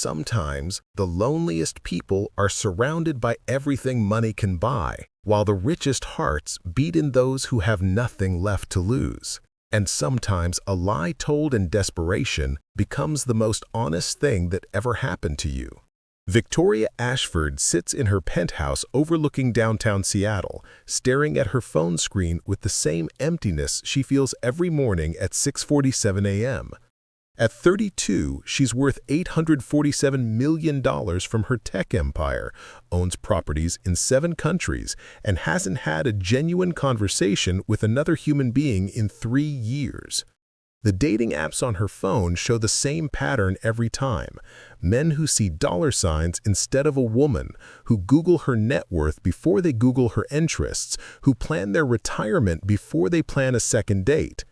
Sometimes, the loneliest people are surrounded by everything money can buy, while the richest hearts beat in those who have nothing left to lose. And sometimes a lie told in desperation becomes the most honest thing that ever happened to you. Victoria Ashford sits in her penthouse overlooking downtown Seattle, staring at her phone screen with the same emptiness she feels every morning at 6:47 a.m. At 32, she's worth $847 million from her tech empire, owns properties in 7 countries, and hasn't had a genuine conversation with another human being in 3 years. The dating apps on her phone show the same pattern every time. Men who see dollar signs instead of a woman, who Google her net worth before they Google her interests, who plan their retirement before they plan a second date.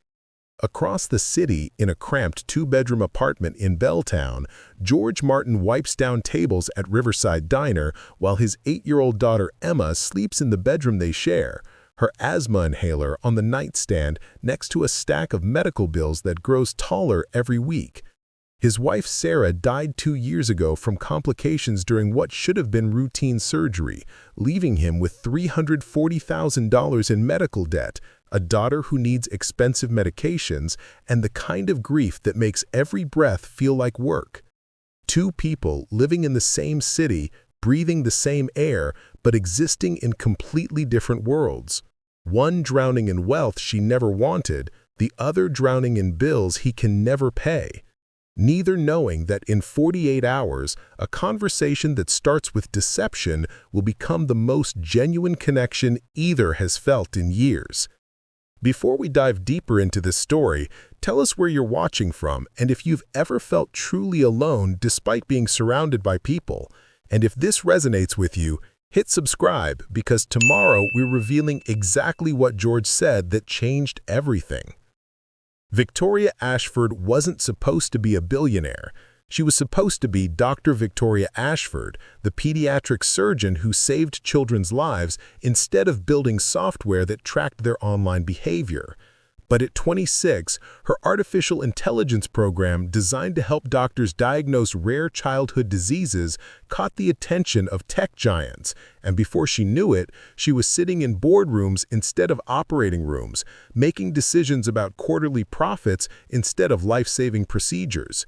Across the city, in a cramped 2-bedroom apartment in Belltown, George Martin wipes down tables at Riverside Diner while his 8-year-old daughter Emma sleeps in the bedroom they share, her asthma inhaler on the nightstand next to a stack of medical bills that grows taller every week. His wife Sarah died 2 years ago from complications during what should have been routine surgery, leaving him with $340,000 in medical debt, a daughter who needs expensive medications, and the kind of grief that makes every breath feel like work. 2 people living in the same city, breathing the same air, but existing in completely different worlds. One drowning in wealth she never wanted, the other drowning in bills he can never pay. Neither knowing that in 48 hours, a conversation that starts with deception will become the most genuine connection either has felt in years. Before we dive deeper into this story, tell us where you're watching from and if you've ever felt truly alone despite being surrounded by people. And if this resonates with you, hit subscribe because tomorrow we're revealing exactly what George said that changed everything. Victoria Ashford wasn't supposed to be a billionaire. She was supposed to be Dr. Victoria Ashford, the pediatric surgeon who saved children's lives instead of building software that tracked their online behavior. But at 26, her artificial intelligence program designed to help doctors diagnose rare childhood diseases caught the attention of tech giants, and before she knew it, she was sitting in boardrooms instead of operating rooms, making decisions about quarterly profits instead of life-saving procedures.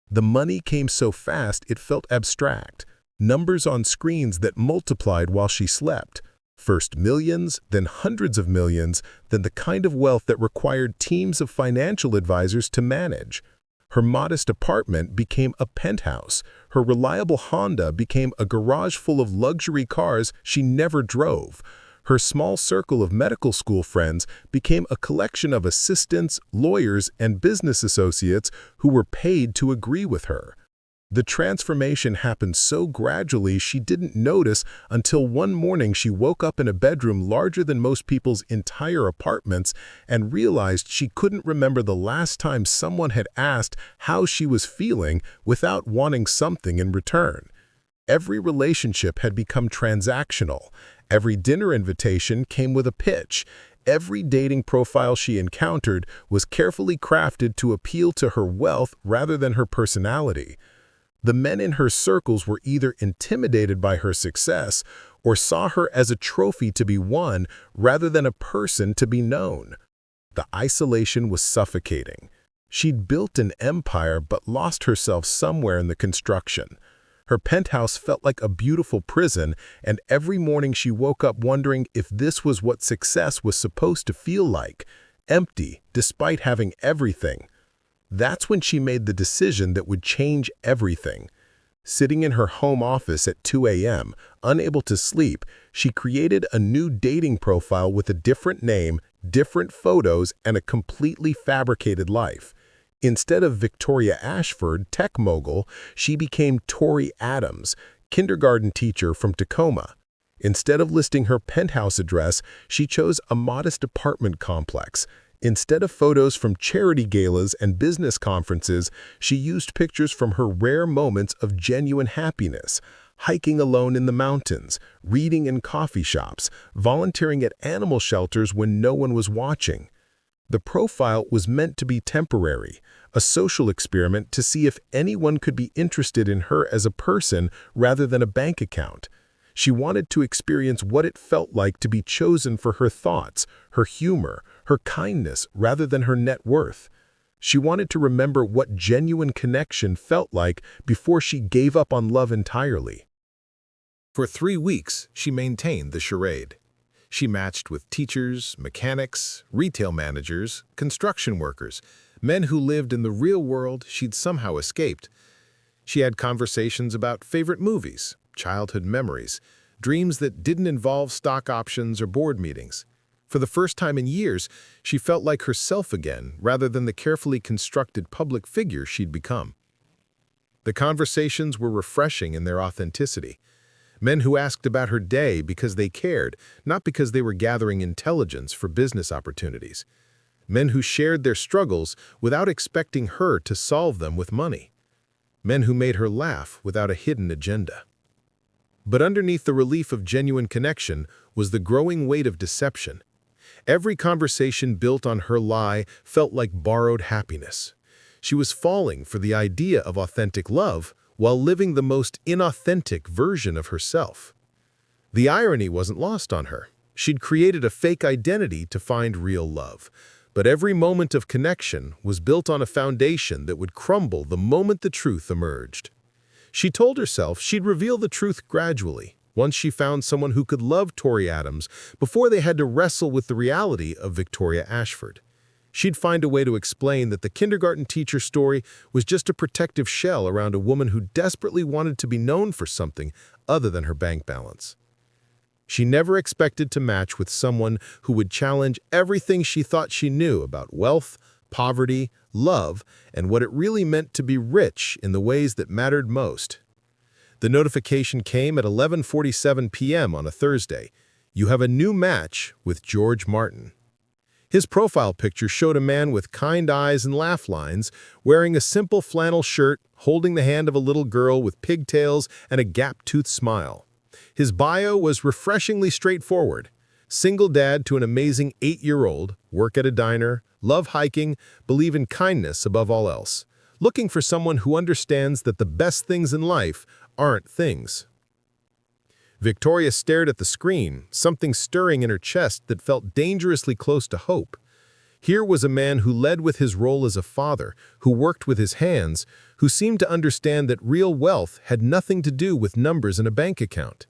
The money came so fast it felt abstract, numbers on screens that multiplied while she slept. First millions, then hundreds of millions, then the kind of wealth that required teams of financial advisors to manage. Her modest apartment became a penthouse. Her reliable Honda became a garage full of luxury cars she never drove. Her small circle of medical school friends became a collection of assistants, lawyers, and business associates who were paid to agree with her. The transformation happened so gradually she didn't notice until one morning she woke up in a bedroom larger than most people's entire apartments and realized she couldn't remember the last time someone had asked how she was feeling without wanting something in return. Every relationship had become transactional. Every dinner invitation came with a pitch. Every dating profile she encountered was carefully crafted to appeal to her wealth rather than her personality. The men in her circles were either intimidated by her success or saw her as a trophy to be won rather than a person to be known. The isolation was suffocating. She'd built an empire but lost herself somewhere in the construction. Her penthouse felt like a beautiful prison, and every morning she woke up wondering if this was what success was supposed to feel like, empty despite having everything. That's when she made the decision that would change everything. Sitting in her home office at 2 a.m., unable to sleep, she created a new dating profile with a different name, different photos, and a completely fabricated life. Instead of Victoria Ashford, tech mogul, she became Tori Adams, kindergarten teacher from Tacoma. Instead of listing her penthouse address, she chose a modest apartment complex. Instead of photos from charity galas and business conferences, she used pictures from her rare moments of genuine happiness, hiking alone in the mountains, reading in coffee shops, volunteering at animal shelters when no one was watching. The profile was meant to be temporary, a social experiment to see if anyone could be interested in her as a person rather than a bank account. She wanted to experience what it felt like to be chosen for her thoughts, her humor, her kindness, rather than her net worth. She wanted to remember what genuine connection felt like before she gave up on love entirely. For 3 weeks, she maintained the charade. She matched with teachers, mechanics, retail managers, construction workers, men who lived in the real world she'd somehow escaped. She had conversations about favorite movies, childhood memories, dreams that didn't involve stock options or board meetings. For the first time in years, she felt like herself again, rather than the carefully constructed public figure she'd become. The conversations were refreshing in their authenticity. Men who asked about her day because they cared, not because they were gathering intelligence for business opportunities. Men who shared their struggles without expecting her to solve them with money. Men who made her laugh without a hidden agenda. But underneath the relief of genuine connection was the growing weight of deception. Every conversation built on her lie felt like borrowed happiness. She was falling for the idea of authentic love while living the most inauthentic version of herself. The irony wasn't lost on her. She'd created a fake identity to find real love. But every moment of connection was built on a foundation that would crumble the moment the truth emerged. She told herself she'd reveal the truth gradually, once she found someone who could love Tori Adams before they had to wrestle with the reality of Victoria Ashford. She'd find a way to explain that the kindergarten teacher story was just a protective shell around a woman who desperately wanted to be known for something other than her bank balance. She never expected to match with someone who would challenge everything she thought she knew about wealth, poverty, love, and what it really meant to be rich in the ways that mattered most. The notification came at 11:47 p.m. on a Thursday. You have a new match with George Martin. His profile picture showed a man with kind eyes and laugh lines, wearing a simple flannel shirt, holding the hand of a little girl with pigtails and a gap-toothed smile. His bio was refreshingly straightforward. Single dad to an amazing 8-year-old, work at a diner, love hiking, believe in kindness above all else. Looking for someone who understands that the best things in life aren't things. Victoria stared at the screen, something stirring in her chest that felt dangerously close to hope. Here was a man who led with his role as a father, who worked with his hands, who seemed to understand that real wealth had nothing to do with numbers in a bank account.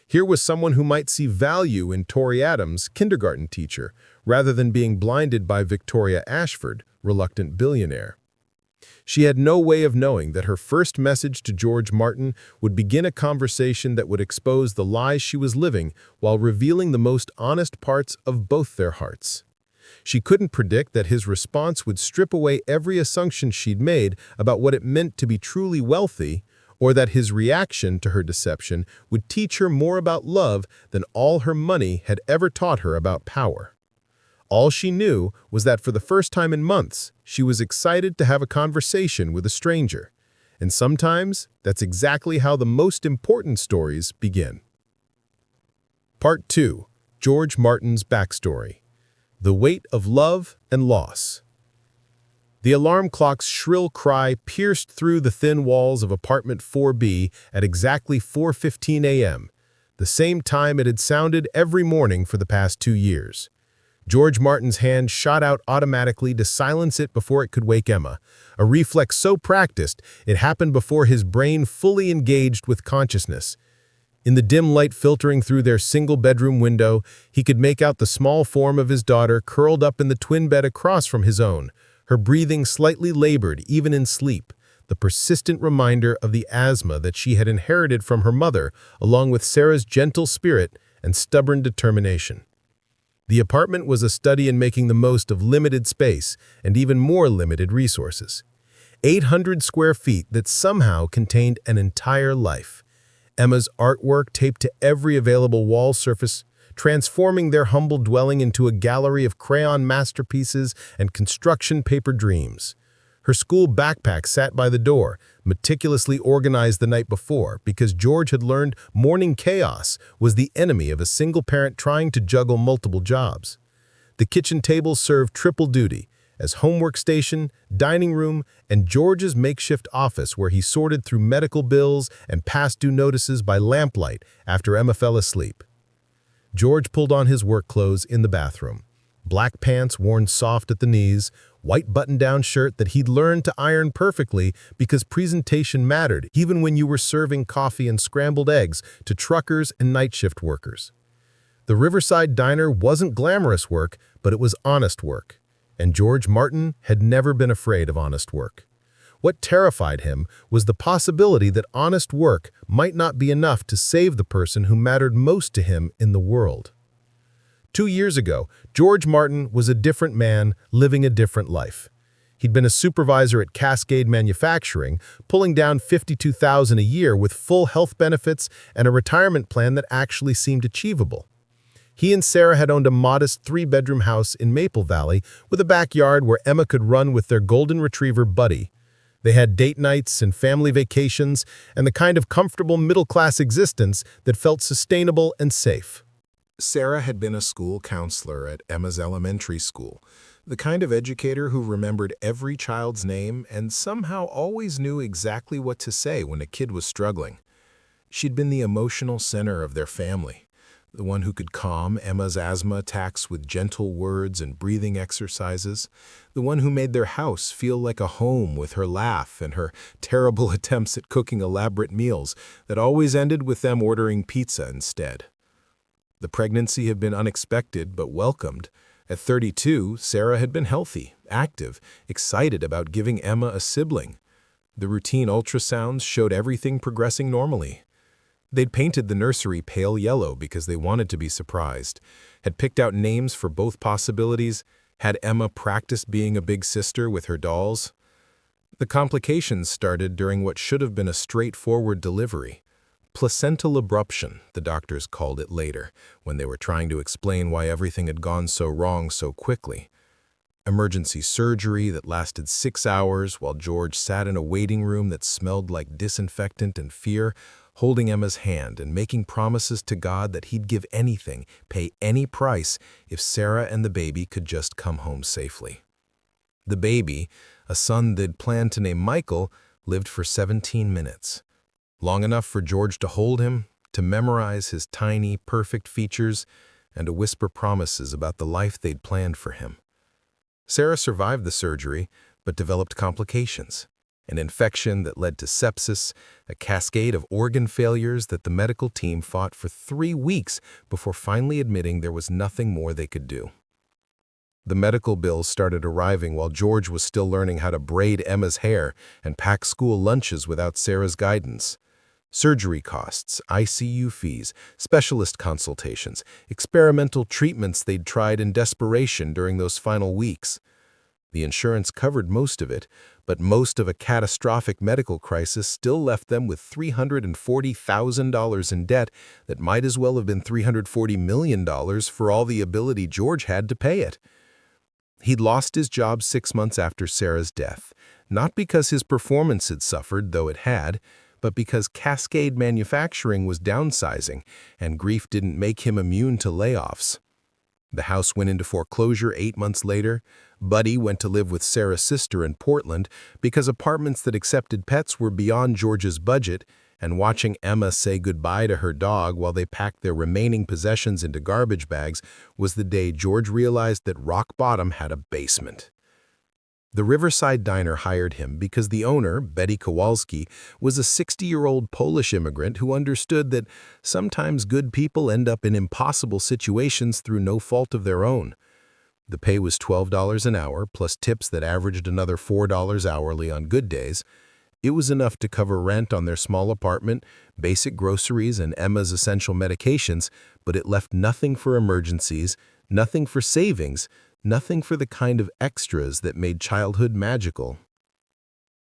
Here was someone who might see value in Tori Adams, kindergarten teacher, rather than being blinded by Victoria Ashford, reluctant billionaire. She had no way of knowing that her first message to George Martin would begin a conversation that would expose the lies she was living while revealing the most honest parts of both their hearts. She couldn't predict that his response would strip away every assumption she'd made about what it meant to be truly wealthy, or that his reaction to her deception would teach her more about love than all her money had ever taught her about power. All she knew was that for the first time in months, she was excited to have a conversation with a stranger. And sometimes, that's exactly how the most important stories begin. Part 2. George Martin's Backstory. The Weight of Love and Loss. The alarm clock's shrill cry pierced through the thin walls of apartment 4B at exactly 4:15 a.m., the same time it had sounded every morning for the past 2 years. George Martin's hand shot out automatically to silence it before it could wake Emma, a reflex so practiced it happened before his brain fully engaged with consciousness. In the dim light filtering through their single-bedroom window, he could make out the small form of his daughter curled up in the twin bed across from his own, her breathing slightly labored even in sleep, the persistent reminder of the asthma that she had inherited from her mother, along with Sarah's gentle spirit and stubborn determination. The apartment was a study in making the most of limited space and even more limited resources. 800 square feet that somehow contained an entire life. Emma's artwork taped to every available wall surface, transforming their humble dwelling into a gallery of crayon masterpieces and construction paper dreams. Her school backpack sat by the door, meticulously organized the night before because George had learned morning chaos was the enemy of a single parent trying to juggle multiple jobs. The kitchen table served triple duty as homework station, dining room, and George's makeshift office where he sorted through medical bills and past due notices by lamplight after Emma fell asleep. George pulled on his work clothes in the bathroom. Black pants worn soft at the knees, white button-down shirt that he'd learned to iron perfectly because presentation mattered even when you were serving coffee and scrambled eggs to truckers and night shift workers. The Riverside Diner wasn't glamorous work, but it was honest work. And George Martin had never been afraid of honest work. What terrified him was the possibility that honest work might not be enough to save the person who mattered most to him in the world. 2 years ago, George Martin was a different man living a different life. He'd been a supervisor at Cascade Manufacturing, pulling down $52,000 a year with full health benefits and a retirement plan that actually seemed achievable. He and Sarah had owned a modest 3-bedroom house in Maple Valley with a backyard where Emma could run with their golden retriever, Buddy. They had date nights and family vacations and the kind of comfortable middle-class existence that felt sustainable and safe. Sarah had been a school counselor at Emma's elementary school, the kind of educator who remembered every child's name and somehow always knew exactly what to say when a kid was struggling. She'd been the emotional center of their family, the one who could calm Emma's asthma attacks with gentle words and breathing exercises, the one who made their house feel like a home with her laugh and her terrible attempts at cooking elaborate meals that always ended with them ordering pizza instead. The pregnancy had been unexpected but welcomed. At 32, Sarah had been healthy, active, excited about giving Emma a sibling. The routine ultrasounds showed everything progressing normally. They'd painted the nursery pale yellow because they wanted to be surprised, had picked out names for both possibilities, had Emma practice being a big sister with her dolls. The complications started during what should have been a straightforward delivery. Placental abruption, the doctors called it later, when they were trying to explain why everything had gone so wrong so quickly. Emergency surgery that lasted 6 hours while George sat in a waiting room that smelled like disinfectant and fear, holding Emma's hand and making promises to God that he'd give anything, pay any price, if Sarah and the baby could just come home safely. The baby, a son they'd planned to name Michael, lived for 17 minutes. Long enough for George to hold him, to memorize his tiny, perfect features, and to whisper promises about the life they'd planned for him. Sarah survived the surgery, but developed complications. An infection that led to sepsis, a cascade of organ failures that the medical team fought for 3 weeks before finally admitting there was nothing more they could do. The medical bills started arriving while George was still learning how to braid Emma's hair and pack school lunches without Sarah's guidance. Surgery costs, ICU fees, specialist consultations, experimental treatments they'd tried in desperation during those final weeks. The insurance covered most of it, but most of a catastrophic medical crisis still left them with $340,000 in debt that might as well have been $340 million for all the ability George had to pay it. He'd lost his job 6 months after Sarah's death, not because his performance had suffered, though it had, but because Cascade Manufacturing was downsizing and grief didn't make him immune to layoffs. The house went into foreclosure 8 months later. Buddy went to live with Sarah's sister in Portland because apartments that accepted pets were beyond George's budget, and watching Emma say goodbye to her dog while they packed their remaining possessions into garbage bags was the day George realized that rock bottom had a basement. The Riverside Diner hired him because the owner, Betty Kowalski, was a 60-year-old Polish immigrant who understood that sometimes good people end up in impossible situations through no fault of their own. The pay was $12 an hour, plus tips that averaged another $4 hourly on good days. It was enough to cover rent on their small apartment, basic groceries, and Emma's essential medications, but it left nothing for emergencies, nothing for savings, nothing for the kind of extras that made childhood magical.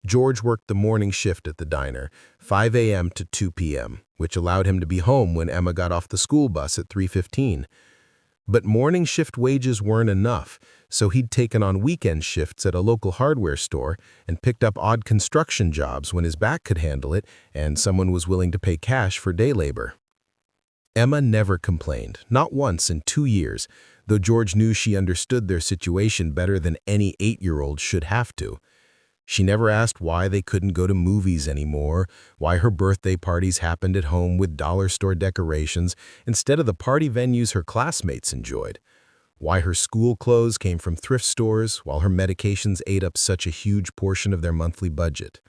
George worked the morning shift at the diner, 5 a.m. to 2 p.m., which allowed him to be home when Emma got off the school bus at 3:15. But morning shift wages weren't enough, so he'd taken on weekend shifts at a local hardware store and picked up odd construction jobs when his back could handle it and someone was willing to pay cash for day labor. Emma never complained, not once in 2 years, though George knew she understood their situation better than any 8-year-old should have to. She never asked why they couldn't go to movies anymore, why her birthday parties happened at home with dollar store decorations instead of the party venues her classmates enjoyed, why her school clothes came from thrift stores while her medications ate up such a huge portion of their monthly budget.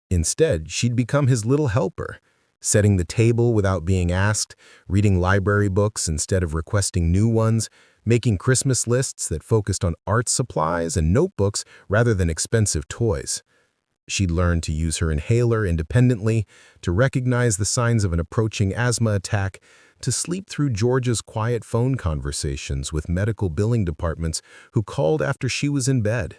Instead, she'd become his little helper, setting the table without being asked, reading library books instead of requesting new ones, making Christmas lists that focused on art supplies and notebooks rather than expensive toys. She'd learned to use her inhaler independently, to recognize the signs of an approaching asthma attack, to sleep through George's quiet phone conversations with medical billing departments who called after she was in bed.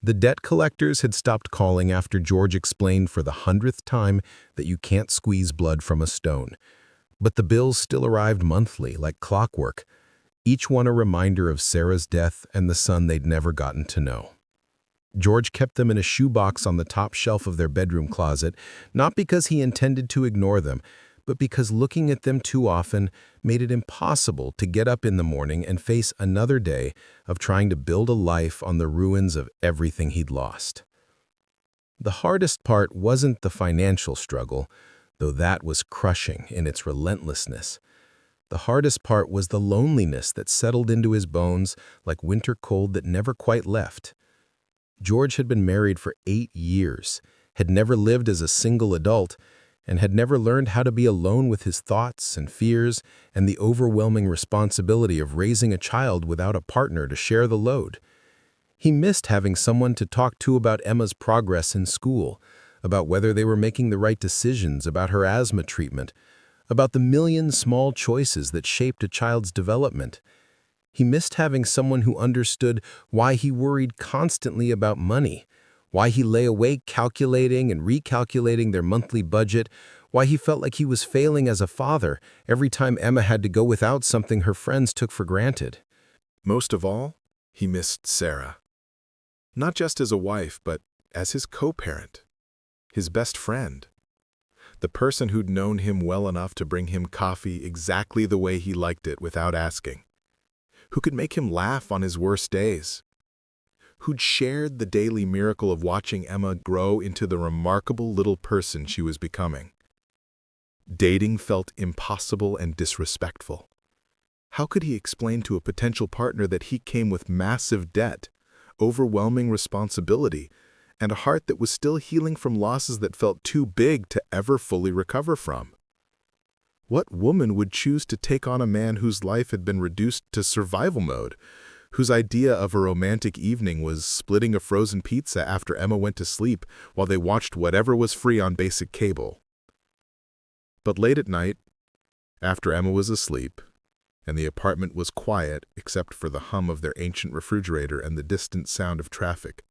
The debt collectors had stopped calling after George explained for the 100th time that you can't squeeze blood from a stone. But the bills still arrived monthly, like clockwork, each one a reminder of Sarah's death and the son they'd never gotten to know. George kept them in a shoebox on the top shelf of their bedroom closet, not because he intended to ignore them, but because looking at them too often made it impossible to get up in the morning and face another day of trying to build a life on the ruins of everything he'd lost. The hardest part wasn't the financial struggle, though that was crushing in its relentlessness. The hardest part was the loneliness that settled into his bones like winter cold that never quite left. George had been married for 8 years, had never lived as a single adult, and had never learned how to be alone with his thoughts and fears and the overwhelming responsibility of raising a child without a partner to share the load. He missed having someone to talk to about Emma's progress in school, about whether they were making the right decisions about her asthma treatment, about the million small choices that shaped a child's development. He missed having someone who understood why he worried constantly about money, why he lay awake calculating and recalculating their monthly budget, why he felt like he was failing as a father every time Emma had to go without something her friends took for granted. Most of all, he missed Sarah. Not just as a wife, but as his co-parent, his best friend, the person who'd known him well enough to bring him coffee exactly the way he liked it without asking, who could make him laugh on his worst days, who'd shared the daily miracle of watching Emma grow into the remarkable little person she was becoming. Dating felt impossible and disrespectful. How could he explain to a potential partner that he came with massive debt, overwhelming responsibility, and a heart that was still healing from losses that felt too big to ever fully recover from? What woman would choose to take on a man whose life had been reduced to survival mode, whose idea of a romantic evening was splitting a frozen pizza after Emma went to sleep while they watched whatever was free on basic cable? But late at night, after Emma was asleep, and the apartment was quiet except for the hum of their ancient refrigerator and the distant sound of traffic,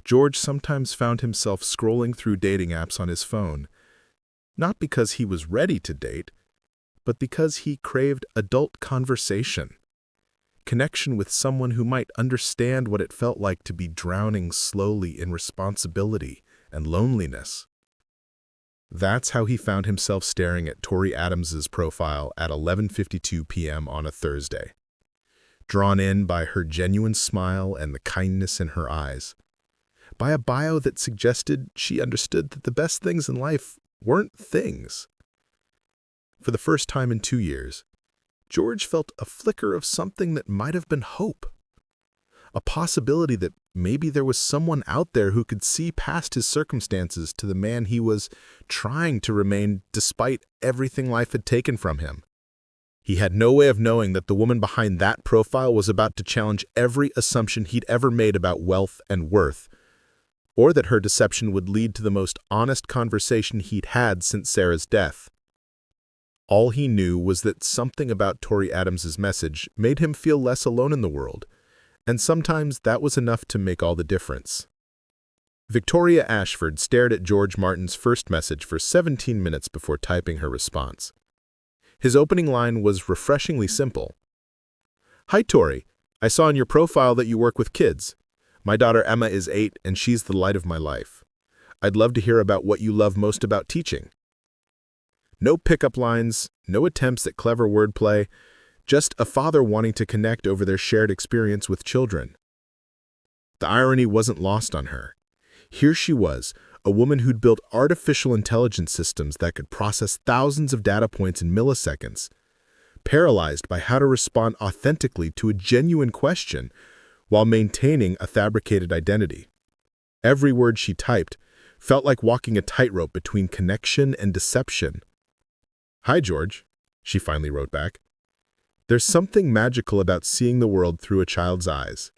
George sometimes found himself scrolling through dating apps on his phone, not because he was ready to date, but because he craved adult conversation, connection with someone who might understand what it felt like to be drowning slowly in responsibility and loneliness. That's how he found himself staring at Tori Adams's profile at 11:52 p.m. on a Thursday, drawn in by her genuine smile and the kindness in her eyes, by a bio that suggested she understood that the best things in life weren't things. For the first time in 2 years, George felt a flicker of something that might have been hope, a possibility that maybe there was someone out there who could see past his circumstances to the man he was trying to remain despite everything life had taken from him. He had no way of knowing that the woman behind that profile was about to challenge every assumption he'd ever made about wealth and worth, or that her deception would lead to the most honest conversation he'd had since Sarah's death. All he knew was that something about Tori Adams's message made him feel less alone in the world, and sometimes that was enough to make all the difference. Victoria Ashford stared at George Martin's first message for 17 minutes before typing her response. His opening line was refreshingly simple. "Hi, Tori. I saw in your profile that you work with kids. My daughter Emma is 8, and she's the light of my life. I'd love to hear about what you love most about teaching." No pickup lines, no attempts at clever wordplay, just a father wanting to connect over their shared experience with children. The irony wasn't lost on her. Here she was, a woman who'd built artificial intelligence systems that could process thousands of data points in milliseconds, paralyzed by how to respond authentically to a genuine question while maintaining a fabricated identity. Every word she typed felt like walking a tightrope between connection and deception. "Hi, George," she finally wrote back. "There's something magical about seeing the world through a child's eyes.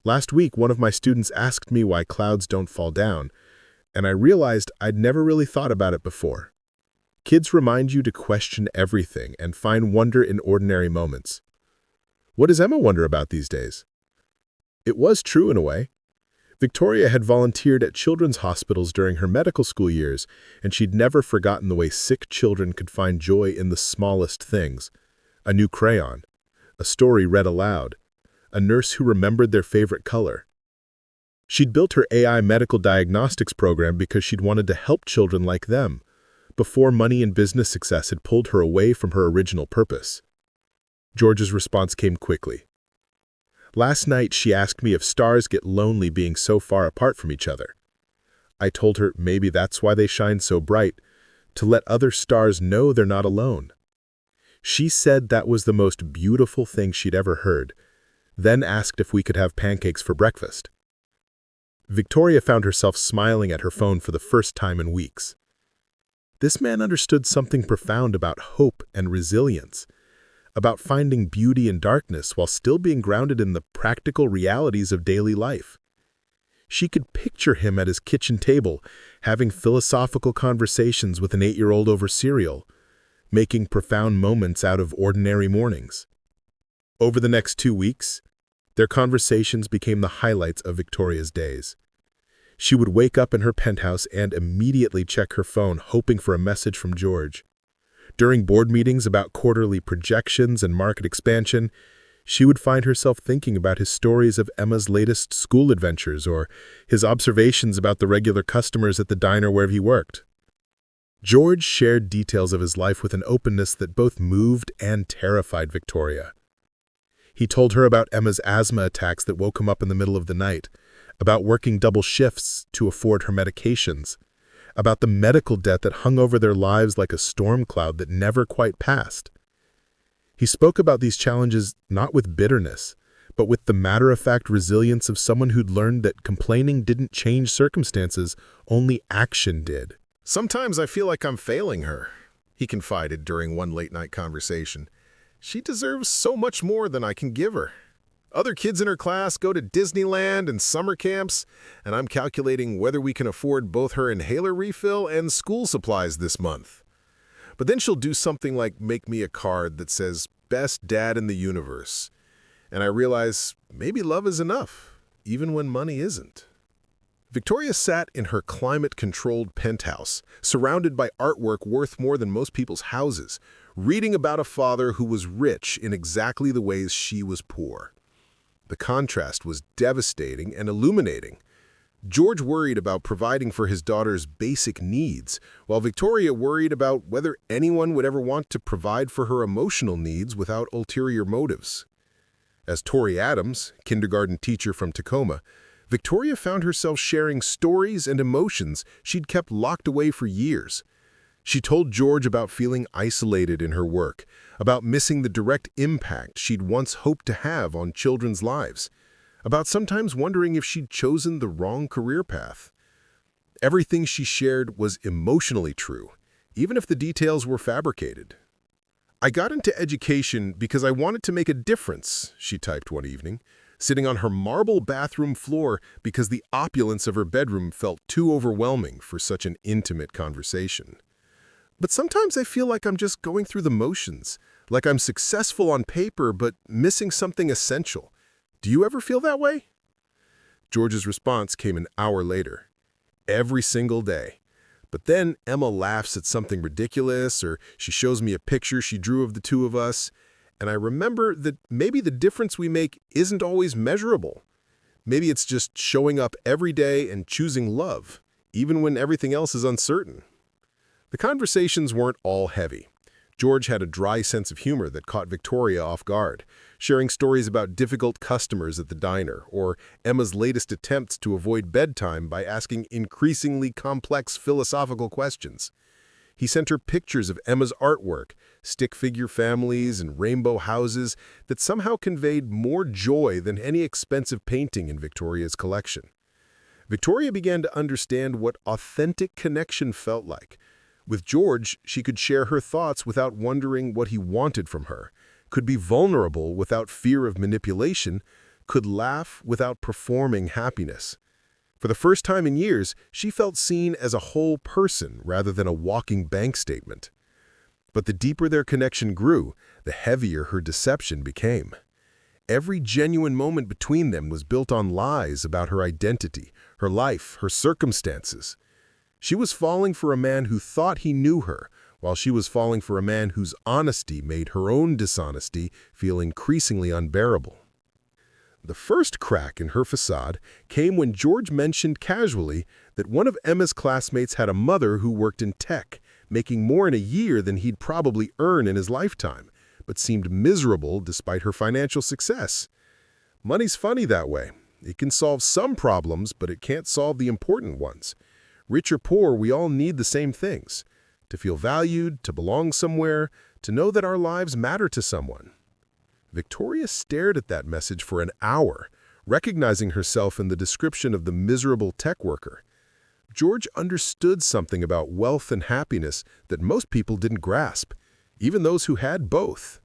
Last week, one of my students asked me why clouds don't fall down, and I realized I'd never really thought about it before. Kids remind you to question everything and find wonder in ordinary moments. What does Emma wonder about these days?" It was true in a way. Victoria had volunteered at children's hospitals during her medical school years, and she'd never forgotten the way sick children could find joy in the smallest things. A new crayon, a story read aloud, a nurse who remembered their favorite color. She'd built her AI medical diagnostics program because she'd wanted to help children like them, before money and business success had pulled her away from her original purpose. George's response came quickly. "Last night, she asked me if stars get lonely being so far apart from each other. I told her maybe that's why they shine so bright, to let other stars know they're not alone. She said that was the most beautiful thing she'd ever heard, then asked if we could have pancakes for breakfast." Victoria found herself smiling at her phone for the first time in weeks. This man understood something profound about hope and resilience, about finding beauty in darkness while still being grounded in the practical realities of daily life. She could picture him at his kitchen table, having philosophical conversations with an 8-year-old over cereal, making profound moments out of ordinary mornings. Over the next 2 weeks, their conversations became the highlights of Victoria's days. She would wake up in her penthouse and immediately check her phone, hoping for a message from George. During board meetings about quarterly projections and market expansion, she would find herself thinking about his stories of Emma's latest school adventures or his observations about the regular customers at the diner where he worked. George shared details of his life with an openness that both moved and terrified Victoria. He told her about Emma's asthma attacks that woke him up in the middle of the night, about working double shifts to afford her medications, about the medical debt that hung over their lives like a storm cloud that never quite passed. He spoke about these challenges not with bitterness, but with the matter-of-fact resilience of someone who'd learned that complaining didn't change circumstances, only action did. "Sometimes I feel like I'm failing her," he confided during one late-night conversation. "She deserves so much more than I can give her. Other kids in her class go to Disneyland and summer camps, and I'm calculating whether we can afford both her inhaler refill and school supplies this month. But then she'll do something like make me a card that says, 'Best Dad in the Universe.' And I realize maybe love is enough, even when money isn't." Victoria sat in her climate-controlled penthouse, surrounded by artwork worth more than most people's houses, reading about a father who was rich in exactly the ways she was poor. The contrast was devastating and illuminating. George worried about providing for his daughter's basic needs, while Victoria worried about whether anyone would ever want to provide for her emotional needs without ulterior motives. As Tori Adams, kindergarten teacher from Tacoma, Victoria found herself sharing stories and emotions she'd kept locked away for years. She told George about feeling isolated in her work, about missing the direct impact she'd once hoped to have on children's lives, about sometimes wondering if she'd chosen the wrong career path. Everything she shared was emotionally true, even if the details were fabricated. "I got into education because I wanted to make a difference," she typed one evening, sitting on her marble bathroom floor because the opulence of her bedroom felt too overwhelming for such an intimate conversation. "But sometimes I feel like I'm just going through the motions, like I'm successful on paper but missing something essential. Do you ever feel that way?" George's response came an hour later. "Every single day. But then Emma laughs at something ridiculous, or she shows me a picture she drew of the two of us, and I remember that maybe the difference we make isn't always measurable. Maybe it's just showing up every day and choosing love, even when everything else is uncertain." The conversations weren't all heavy. George had a dry sense of humor that caught Victoria off guard, sharing stories about difficult customers at the diner or Emma's latest attempts to avoid bedtime by asking increasingly complex philosophical questions. He sent her pictures of Emma's artwork, stick figure families and rainbow houses that somehow conveyed more joy than any expensive painting in Victoria's collection. Victoria began to understand what authentic connection felt like. With George, she could share her thoughts without wondering what he wanted from her, could be vulnerable without fear of manipulation, could laugh without performing happiness. For the first time in years, she felt seen as a whole person rather than a walking bank statement. But the deeper their connection grew, the heavier her deception became. Every genuine moment between them was built on lies about her identity, her life, her circumstances. She was falling for a man who thought he knew her, while she was falling for a man whose honesty made her own dishonesty feel increasingly unbearable. The first crack in her facade came when George mentioned casually that one of Emma's classmates had a mother who worked in tech, making more in a year than he'd probably earn in his lifetime, but seemed miserable despite her financial success. Money's funny that way. It can solve some problems, but it can't solve the important ones. Rich or poor, we all need the same things: to feel valued, to belong somewhere, to know that our lives matter to someone. Victoria stared at that message for an hour, recognizing herself in the description of the miserable tech worker. George understood something about wealth and happiness that most people didn't grasp, even those who had both.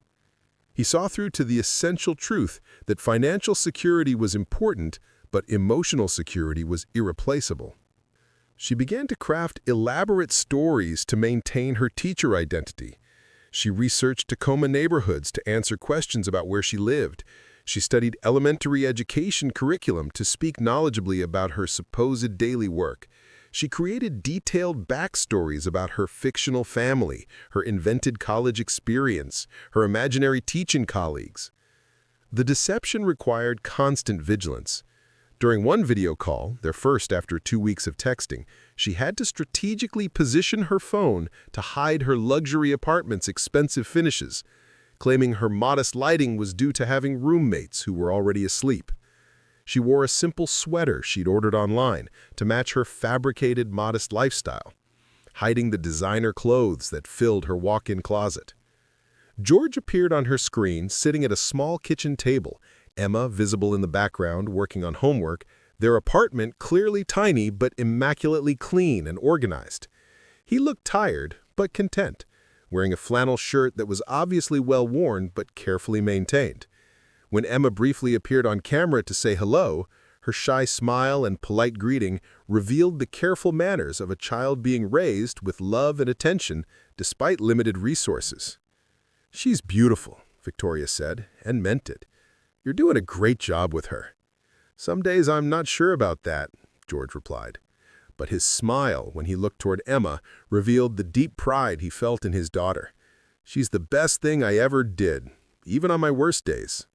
He saw through to the essential truth that financial security was important, but emotional security was irreplaceable. She began to craft elaborate stories to maintain her teacher identity. She researched Tacoma neighborhoods to answer questions about where she lived. She studied elementary education curriculum to speak knowledgeably about her supposed daily work. She created detailed backstories about her fictional family, her invented college experience, her imaginary teaching colleagues. The deception required constant vigilance. During one video call, their first after 2 weeks of texting, she had to strategically position her phone to hide her luxury apartment's expensive finishes, claiming her modest lighting was due to having roommates who were already asleep. She wore a simple sweater she'd ordered online to match her fabricated modest lifestyle, hiding the designer clothes that filled her walk-in closet. George appeared on her screen sitting at a small kitchen table, Emma visible in the background working on homework, their apartment clearly tiny but immaculately clean and organized. He looked tired but content, wearing a flannel shirt that was obviously well worn but carefully maintained. When Emma briefly appeared on camera to say hello, her shy smile and polite greeting revealed the careful manners of a child being raised with love and attention despite limited resources. "She's beautiful," Victoria said, and meant it. "You're doing a great job with her." "Some days I'm not sure about that," George replied. But his smile, when he looked toward Emma, revealed the deep pride he felt in his daughter. "She's the best thing I ever did, even on my worst days."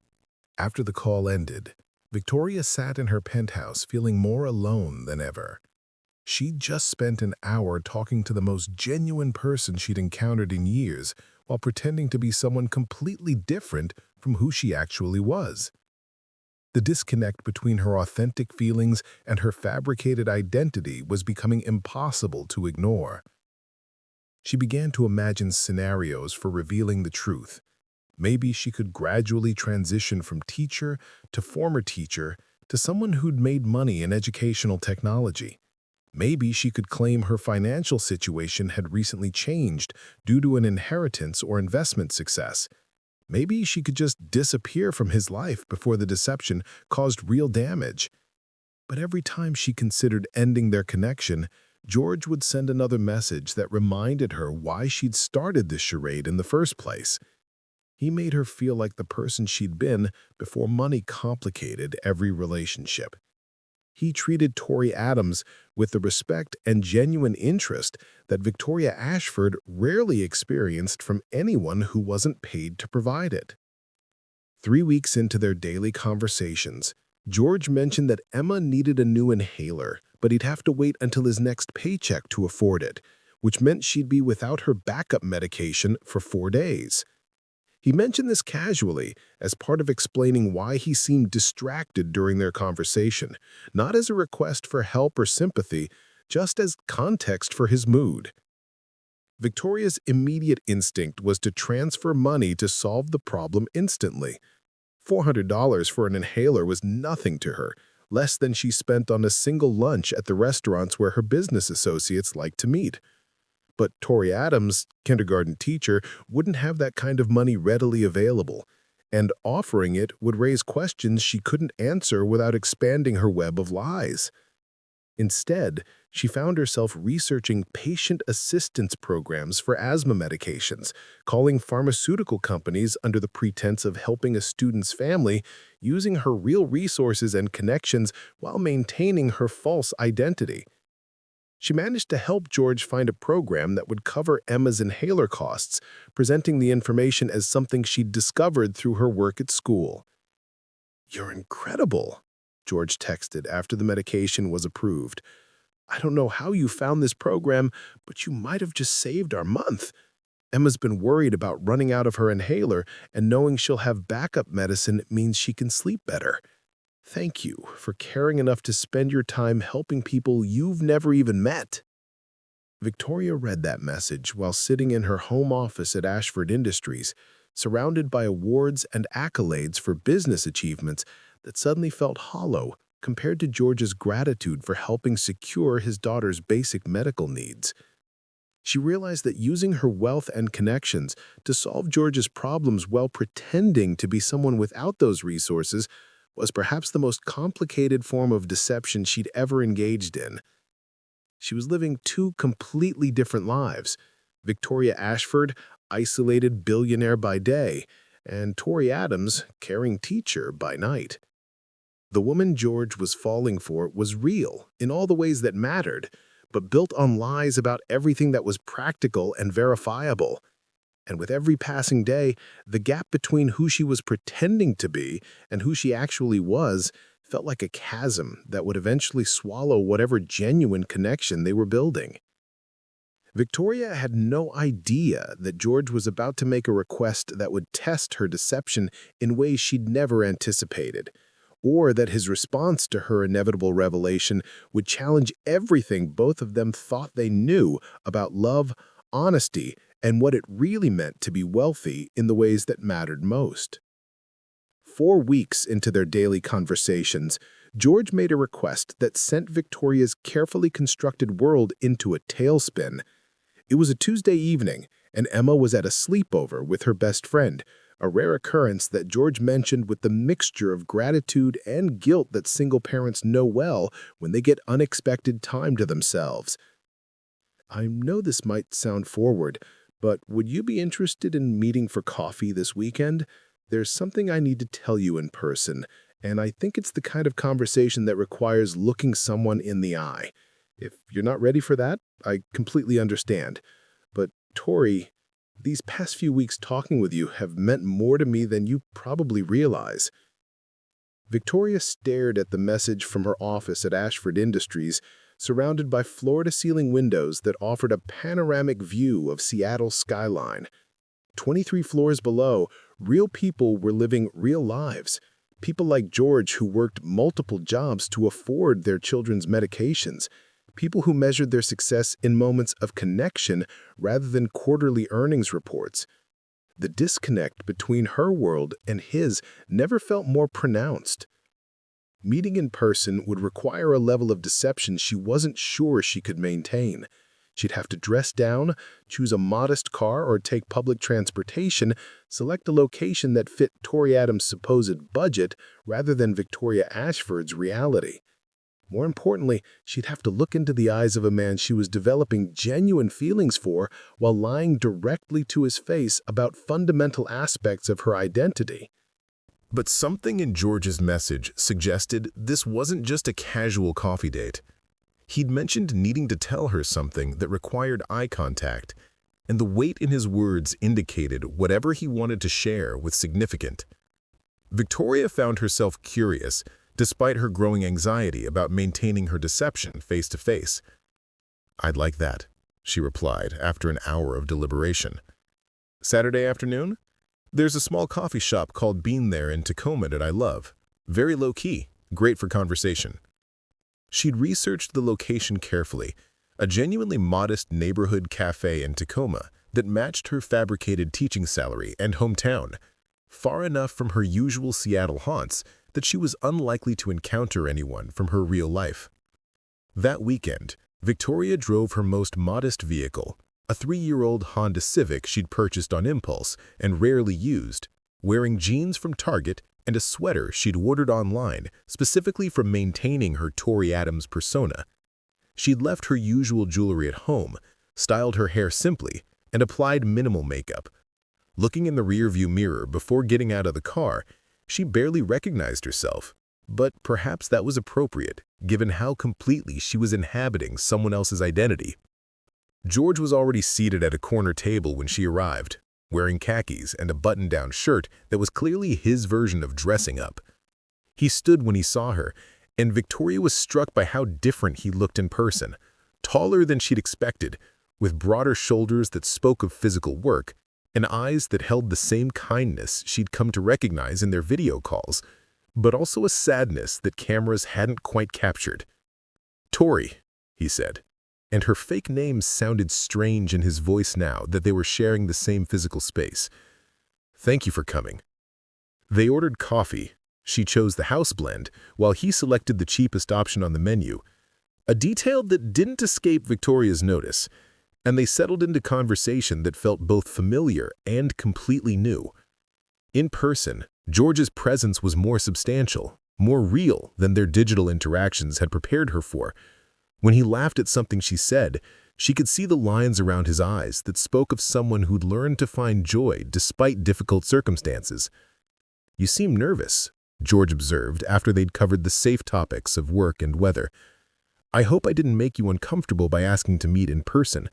After the call ended, Victoria sat in her penthouse feeling more alone than ever. She'd just spent an hour talking to the most genuine person she'd encountered in years while pretending to be someone completely different from who she actually was. The disconnect between her authentic feelings and her fabricated identity was becoming impossible to ignore. She began to imagine scenarios for revealing the truth. Maybe she could gradually transition from teacher to former teacher to someone who'd made money in educational technology. Maybe she could claim her financial situation had recently changed due to an inheritance or investment success. Maybe she could just disappear from his life before the deception caused real damage. But every time she considered ending their connection, George would send another message that reminded her why she'd started this charade in the first place. He made her feel like the person she'd been before money complicated every relationship. He treated Tori Adams with the respect and genuine interest that Victoria Ashford rarely experienced from anyone who wasn't paid to provide it. 3 weeks into their daily conversations, George mentioned that Emma needed a new inhaler, but he'd have to wait until his next paycheck to afford it, which meant she'd be without her backup medication for 4 days. He mentioned this casually as part of explaining why he seemed distracted during their conversation, not as a request for help or sympathy, just as context for his mood. Victoria's immediate instinct was to transfer money to solve the problem instantly. $400 for an inhaler was nothing to her, less than she spent on a single lunch at the restaurants where her business associates liked to meet. But Tori Adams, kindergarten teacher, wouldn't have that kind of money readily available, and offering it would raise questions she couldn't answer without expanding her web of lies. Instead, she found herself researching patient assistance programs for asthma medications, calling pharmaceutical companies under the pretense of helping a student's family, using her real resources and connections while maintaining her false identity. She managed to help George find a program that would cover Emma's inhaler costs, presenting the information as something she'd discovered through her work at school. "You're incredible," George texted after the medication was approved. "I don't know how you found this program, but you might have just saved our month. Emma's been worried about running out of her inhaler, and knowing she'll have backup medicine means she can sleep better. Thank you for caring enough to spend your time helping people you've never even met." Victoria read that message while sitting in her home office at Ashford Industries, surrounded by awards and accolades for business achievements that suddenly felt hollow compared to George's gratitude for helping secure his daughter's basic medical needs. She realized that using her wealth and connections to solve George's problems while pretending to be someone without those resources was perhaps the most complicated form of deception she'd ever engaged in. She was living two completely different lives: Victoria Ashford, isolated billionaire by day, and Tori Adams, caring teacher by night. The woman George was falling for was real in all the ways that mattered, but built on lies about everything that was practical and verifiable. And with every passing day, the gap between who she was pretending to be and who she actually was felt like a chasm that would eventually swallow whatever genuine connection they were building. Victoria had no idea that George was about to make a request that would test her deception in ways she'd never anticipated, or that his response to her inevitable revelation would challenge everything both of them thought they knew about love, honesty, and what it really meant to be wealthy in the ways that mattered most. 4 weeks into their daily conversations, George made a request that sent Victoria's carefully constructed world into a tailspin. It was a Tuesday evening, and Emma was at a sleepover with her best friend, a rare occurrence that George mentioned with the mixture of gratitude and guilt that single parents know well when they get unexpected time to themselves. "I know this might sound forward, but would you be interested in meeting for coffee this weekend? There's something I need to tell you in person, and I think it's the kind of conversation that requires looking someone in the eye. If you're not ready for that, I completely understand. But Tori, these past few weeks talking with you have meant more to me than you probably realize." Victoria stared at the message from her office at Ashford Industries, surrounded by floor-to-ceiling windows that offered a panoramic view of Seattle's skyline. 23 floors below, real people were living real lives. People like George who worked multiple jobs to afford their children's medications. People who measured their success in moments of connection rather than quarterly earnings reports. The disconnect between her world and his never felt more pronounced. Meeting in person would require a level of deception she wasn't sure she could maintain. She'd have to dress down, choose a modest car or take public transportation, select a location that fit Tori Adams' supposed budget rather than Victoria Ashford's reality. More importantly, she'd have to look into the eyes of a man she was developing genuine feelings for while lying directly to his face about fundamental aspects of her identity. But something in George's message suggested this wasn't just a casual coffee date. He'd mentioned needing to tell her something that required eye contact, and the weight in his words indicated whatever he wanted to share was significant. Victoria found herself curious, despite her growing anxiety about maintaining her deception face-to-face. "I'd like that," she replied after an hour of deliberation. Saturday afternoon? There's a small coffee shop called Bean there in Tacoma that I love. Very low-key, great for conversation. She'd researched the location carefully, a genuinely modest neighborhood cafe in Tacoma that matched her fabricated teaching salary and hometown, far enough from her usual Seattle haunts that she was unlikely to encounter anyone from her real life. That weekend, Victoria drove her most modest vehicle, a 3-year-old Honda Civic she'd purchased on impulse and rarely used, wearing jeans from Target and a sweater she'd ordered online specifically for maintaining her Tori Adams persona. She'd left her usual jewelry at home, styled her hair simply, and applied minimal makeup. Looking in the rearview mirror before getting out of the car, she barely recognized herself, but perhaps that was appropriate, given how completely she was inhabiting someone else's identity. George was already seated at a corner table when she arrived, wearing khakis and a button-down shirt that was clearly his version of dressing up. He stood when he saw her, and Victoria was struck by how different he looked in person, taller than she'd expected, with broader shoulders that spoke of physical work, and eyes that held the same kindness she'd come to recognize in their video calls, but also a sadness that cameras hadn't quite captured. "Tori," he said, and her fake name sounded strange in his voice now that they were sharing the same physical space. "Thank you for coming." They ordered coffee. She chose the house blend, while he selected the cheapest option on the menu, a detail that didn't escape Victoria's notice, and they settled into conversation that felt both familiar and completely new. In person, George's presence was more substantial, more real than their digital interactions had prepared her for. When he laughed at something she said, she could see the lines around his eyes that spoke of someone who'd learned to find joy despite difficult circumstances. "You seem nervous," George observed after they'd covered the safe topics of work and weather. "I hope I didn't make you uncomfortable by asking to meet in person."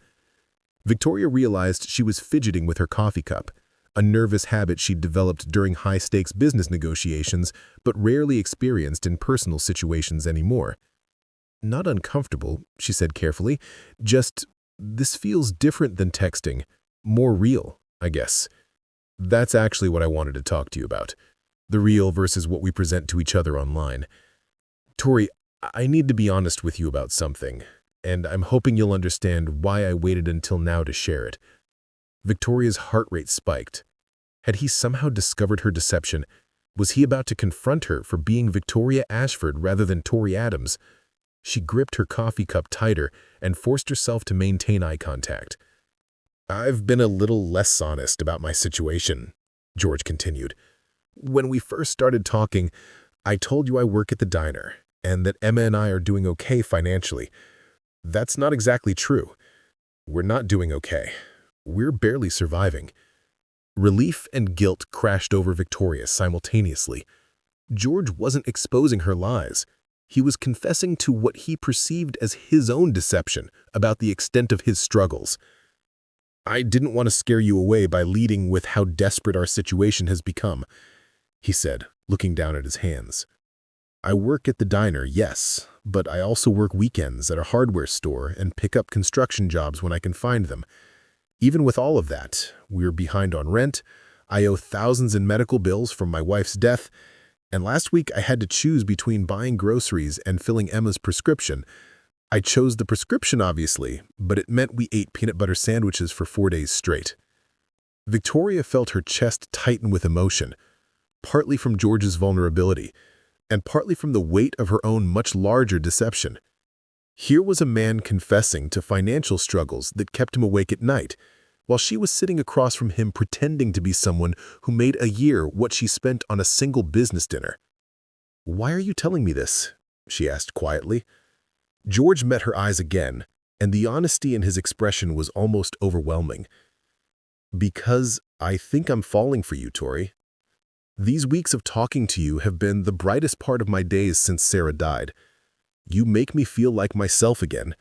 Victoria realized she was fidgeting with her coffee cup, a nervous habit she'd developed during high-stakes business negotiations but rarely experienced in personal situations anymore. "Not uncomfortable," she said carefully. "Just, this feels different than texting. More real, I guess. That's actually what I wanted to talk to you about. The real versus what we present to each other online. Tori, I need to be honest with you about something, and I'm hoping you'll understand why I waited until now to share it." Victoria's heart rate spiked. Had he somehow discovered her deception? Was he about to confront her for being Victoria Ashford rather than Tori Adams? She gripped her coffee cup tighter and forced herself to maintain eye contact. "I've been a little less honest about my situation," George continued. "When we first started talking, I told you I work at the diner and that Emma and I are doing okay financially. That's not exactly true. We're not doing okay. We're barely surviving." Relief and guilt crashed over Victoria simultaneously. George wasn't exposing her lies. He was confessing to what he perceived as his own deception about the extent of his struggles. "I didn't want to scare you away by leading with how desperate our situation has become," he said, looking down at his hands. "I work at the diner, yes, but I also work weekends at a hardware store and pick up construction jobs when I can find them. Even with all of that, we're behind on rent, I owe thousands in medical bills from my wife's death, and last week I had to choose between buying groceries and filling Emma's prescription. I chose the prescription, obviously, but it meant we ate peanut butter sandwiches for 4 days straight." Victoria felt her chest tighten with emotion, partly from George's vulnerability, and partly from the weight of her own much larger deception. Here was a man confessing to financial struggles that kept him awake at night, while she was sitting across from him pretending to be someone who made a year what she spent on a single business dinner. "Why are you telling me this?" she asked quietly. George met her eyes again, and the honesty in his expression was almost overwhelming. "Because I think I'm falling for you, Tori. These weeks of talking to you have been the brightest part of my days since Sarah died. You make me feel like myself again.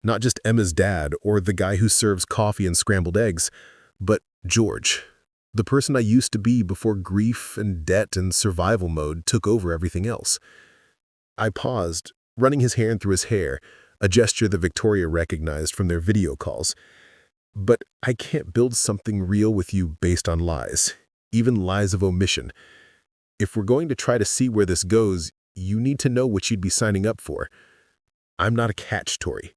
Not just Emma's dad or the guy who serves coffee and scrambled eggs, but George, the person I used to be before grief and debt and survival mode took over everything else." I paused, running his hand through his hair, a gesture that Victoria recognized from their video calls. "But I can't build something real with you based on lies, even lies of omission. If we're going to try to see where this goes, you need to know what you'd be signing up for. I'm not a catch, Tori.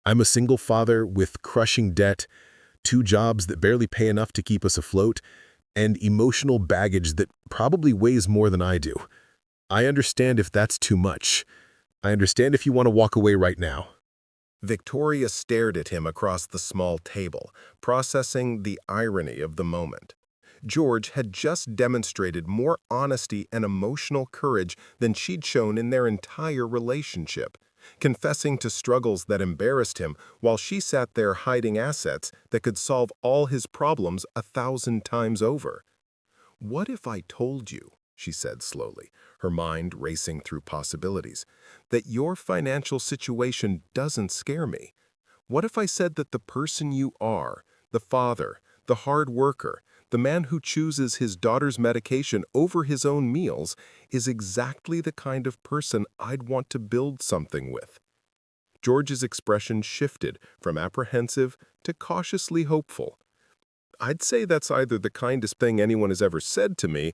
I'm a single father with crushing debt, 2 jobs that barely pay enough to keep us afloat, and emotional baggage that probably weighs more than I do. I understand if that's too much. I understand if you want to walk away right now." Victoria stared at him across the small table, processing the irony of the moment. George had just demonstrated more honesty and emotional courage than she'd shown in their entire relationship, confessing to struggles that embarrassed him while she sat there hiding assets that could solve all his problems 1,000 times over. "What if I told you," she said slowly, her mind racing through possibilities, "that your financial situation doesn't scare me? What if I said that the person you are, the father, the hard worker, the man who chooses his daughter's medication over his own meals, is exactly the kind of person I'd want to build something with?" George's expression shifted from apprehensive to cautiously hopeful. "I'd say that's either the kindest thing anyone has ever said to me,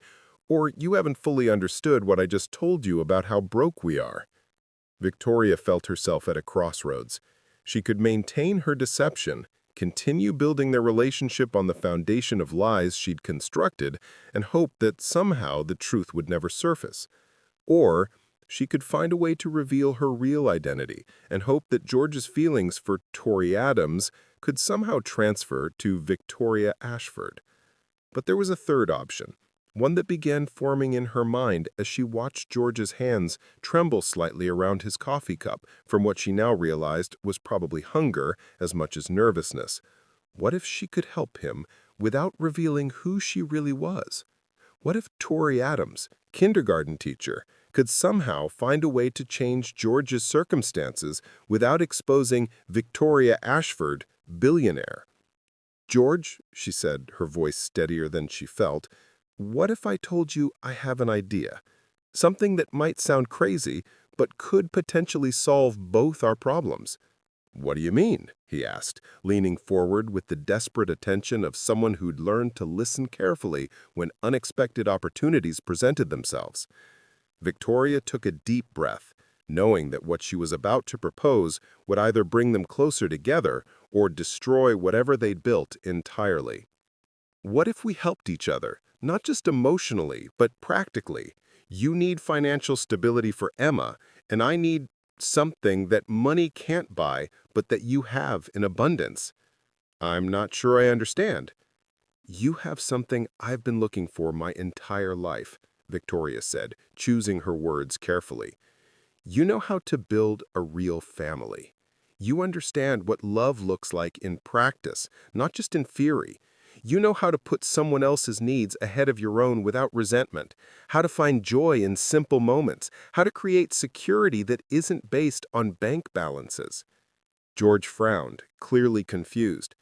or you haven't fully understood what I just told you about how broke we are." Victoria felt herself at a crossroads. She could maintain her deception, continue building their relationship on the foundation of lies she'd constructed, and hope that somehow the truth would never surface. Or she could find a way to reveal her real identity and hope that George's feelings for Tori Adams could somehow transfer to Victoria Ashford. But there was a third option, one that began forming in her mind as she watched George's hands tremble slightly around his coffee cup from what she now realized was probably hunger as much as nervousness. What if she could help him without revealing who she really was? What if Tori Adams, kindergarten teacher, could somehow find a way to change George's circumstances without exposing Victoria Ashford, billionaire? "George," she said, her voice steadier than she felt, "what if I told you I have an idea? Something that might sound crazy, but could potentially solve both our problems." "What do you mean?" he asked, leaning forward with the desperate attention of someone who'd learned to listen carefully when unexpected opportunities presented themselves. Victoria took a deep breath, knowing that what she was about to propose would either bring them closer together or destroy whatever they'd built entirely. "What if we helped each other, not just emotionally, but practically? You need financial stability for Emma, and I need something that money can't buy, but that you have in abundance." "I'm not sure I understand." "You have something I've been looking for my entire life," Victoria said, choosing her words carefully. "You know how to build a real family. You understand what love looks like in practice, not just in theory. You know how to put someone else's needs ahead of your own without resentment, how to find joy in simple moments, how to create security that isn't based on bank balances." George frowned, clearly confused.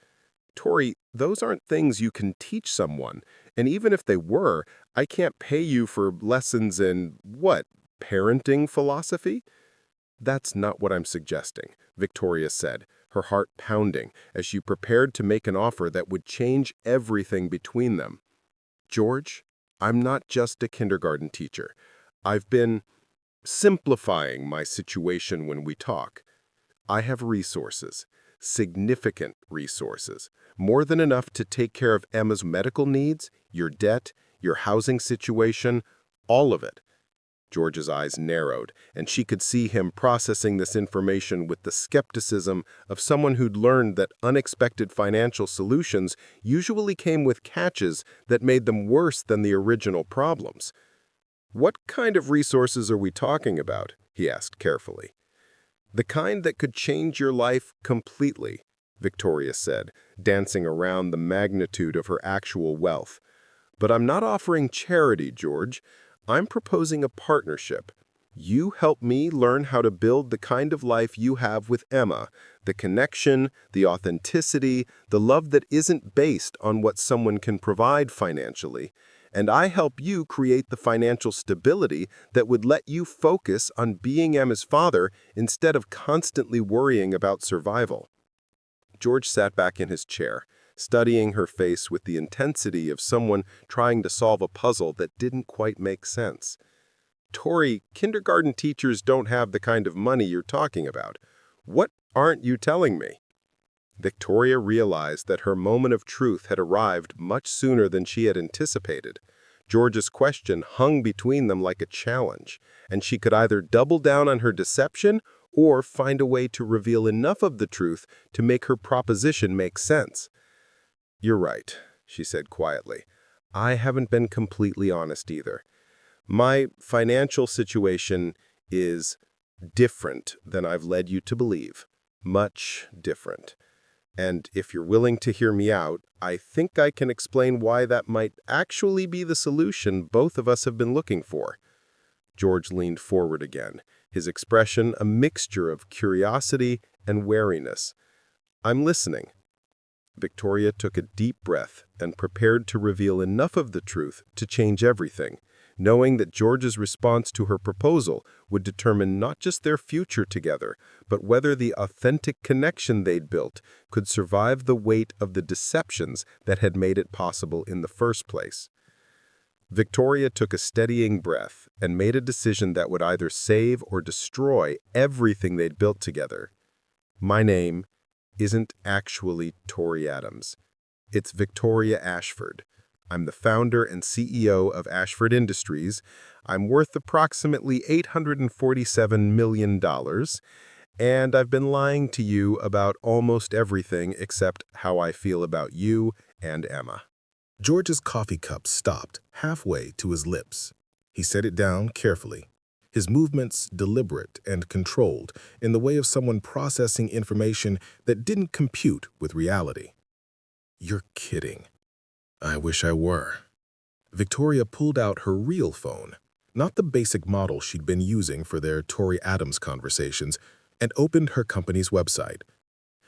"Tori, those aren't things you can teach someone, and even if they were, I can't pay you for lessons in, what, parenting philosophy?" "That's not what I'm suggesting," Victoria said, her heart pounding as she prepared to make an offer that would change everything between them. "George, I'm not just a kindergarten teacher. I've been simplifying my situation when we talk. I have resources, significant resources, more than enough to take care of Emma's medical needs, your debt, your housing situation, all of it." George's eyes narrowed, and she could see him processing this information with the skepticism of someone who'd learned that unexpected financial solutions usually came with catches that made them worse than the original problems. "What kind of resources are we talking about?" he asked carefully. "The kind that could change your life completely," Victoria said, dancing around the magnitude of her actual wealth. "But I'm not offering charity, George. I'm proposing a partnership. You help me learn how to build the kind of life you have with Emma, the connection, the authenticity, the love that isn't based on what someone can provide financially. and I help you create the financial stability that would let you focus on being Emma's father instead of constantly worrying about survival." George sat back in his chair, studying her face with the intensity of someone trying to solve a puzzle that didn't quite make sense. "Tori, kindergarten teachers don't have the kind of money you're talking about. What aren't you telling me?" Victoria realized that her moment of truth had arrived much sooner than she had anticipated. George's question hung between them like a challenge, and she could either double down on her deception or find a way to reveal enough of the truth to make her proposition make sense. "You're right," she said quietly. "I haven't been completely honest either. My financial situation is different than I've led you to believe. Much different. And if you're willing to hear me out, I think I can explain why that might actually be the solution both of us have been looking for." George leaned forward again, his expression a mixture of curiosity and wariness. "I'm listening." Victoria took a deep breath and prepared to reveal enough of the truth to change everything, knowing that George's response to her proposal would determine not just their future together, but whether the authentic connection they'd built could survive the weight of the deceptions that had made it possible in the first place. Victoria took a steadying breath and made a decision that would either save or destroy everything they'd built together. "My name isn't actually Tori Adams. It's Victoria Ashford. I'm the founder and CEO of Ashford Industries. I'm worth approximately $847 million, and I've been lying to you about almost everything except how I feel about you and Emma." George's coffee cup stopped halfway to his lips. He set it down carefully, his movements deliberate and controlled in the way of someone processing information that didn't compute with reality. "You're kidding." "I wish I were." Victoria pulled out her real phone, not the basic model she'd been using for their Tori Adams conversations, and opened her company's website.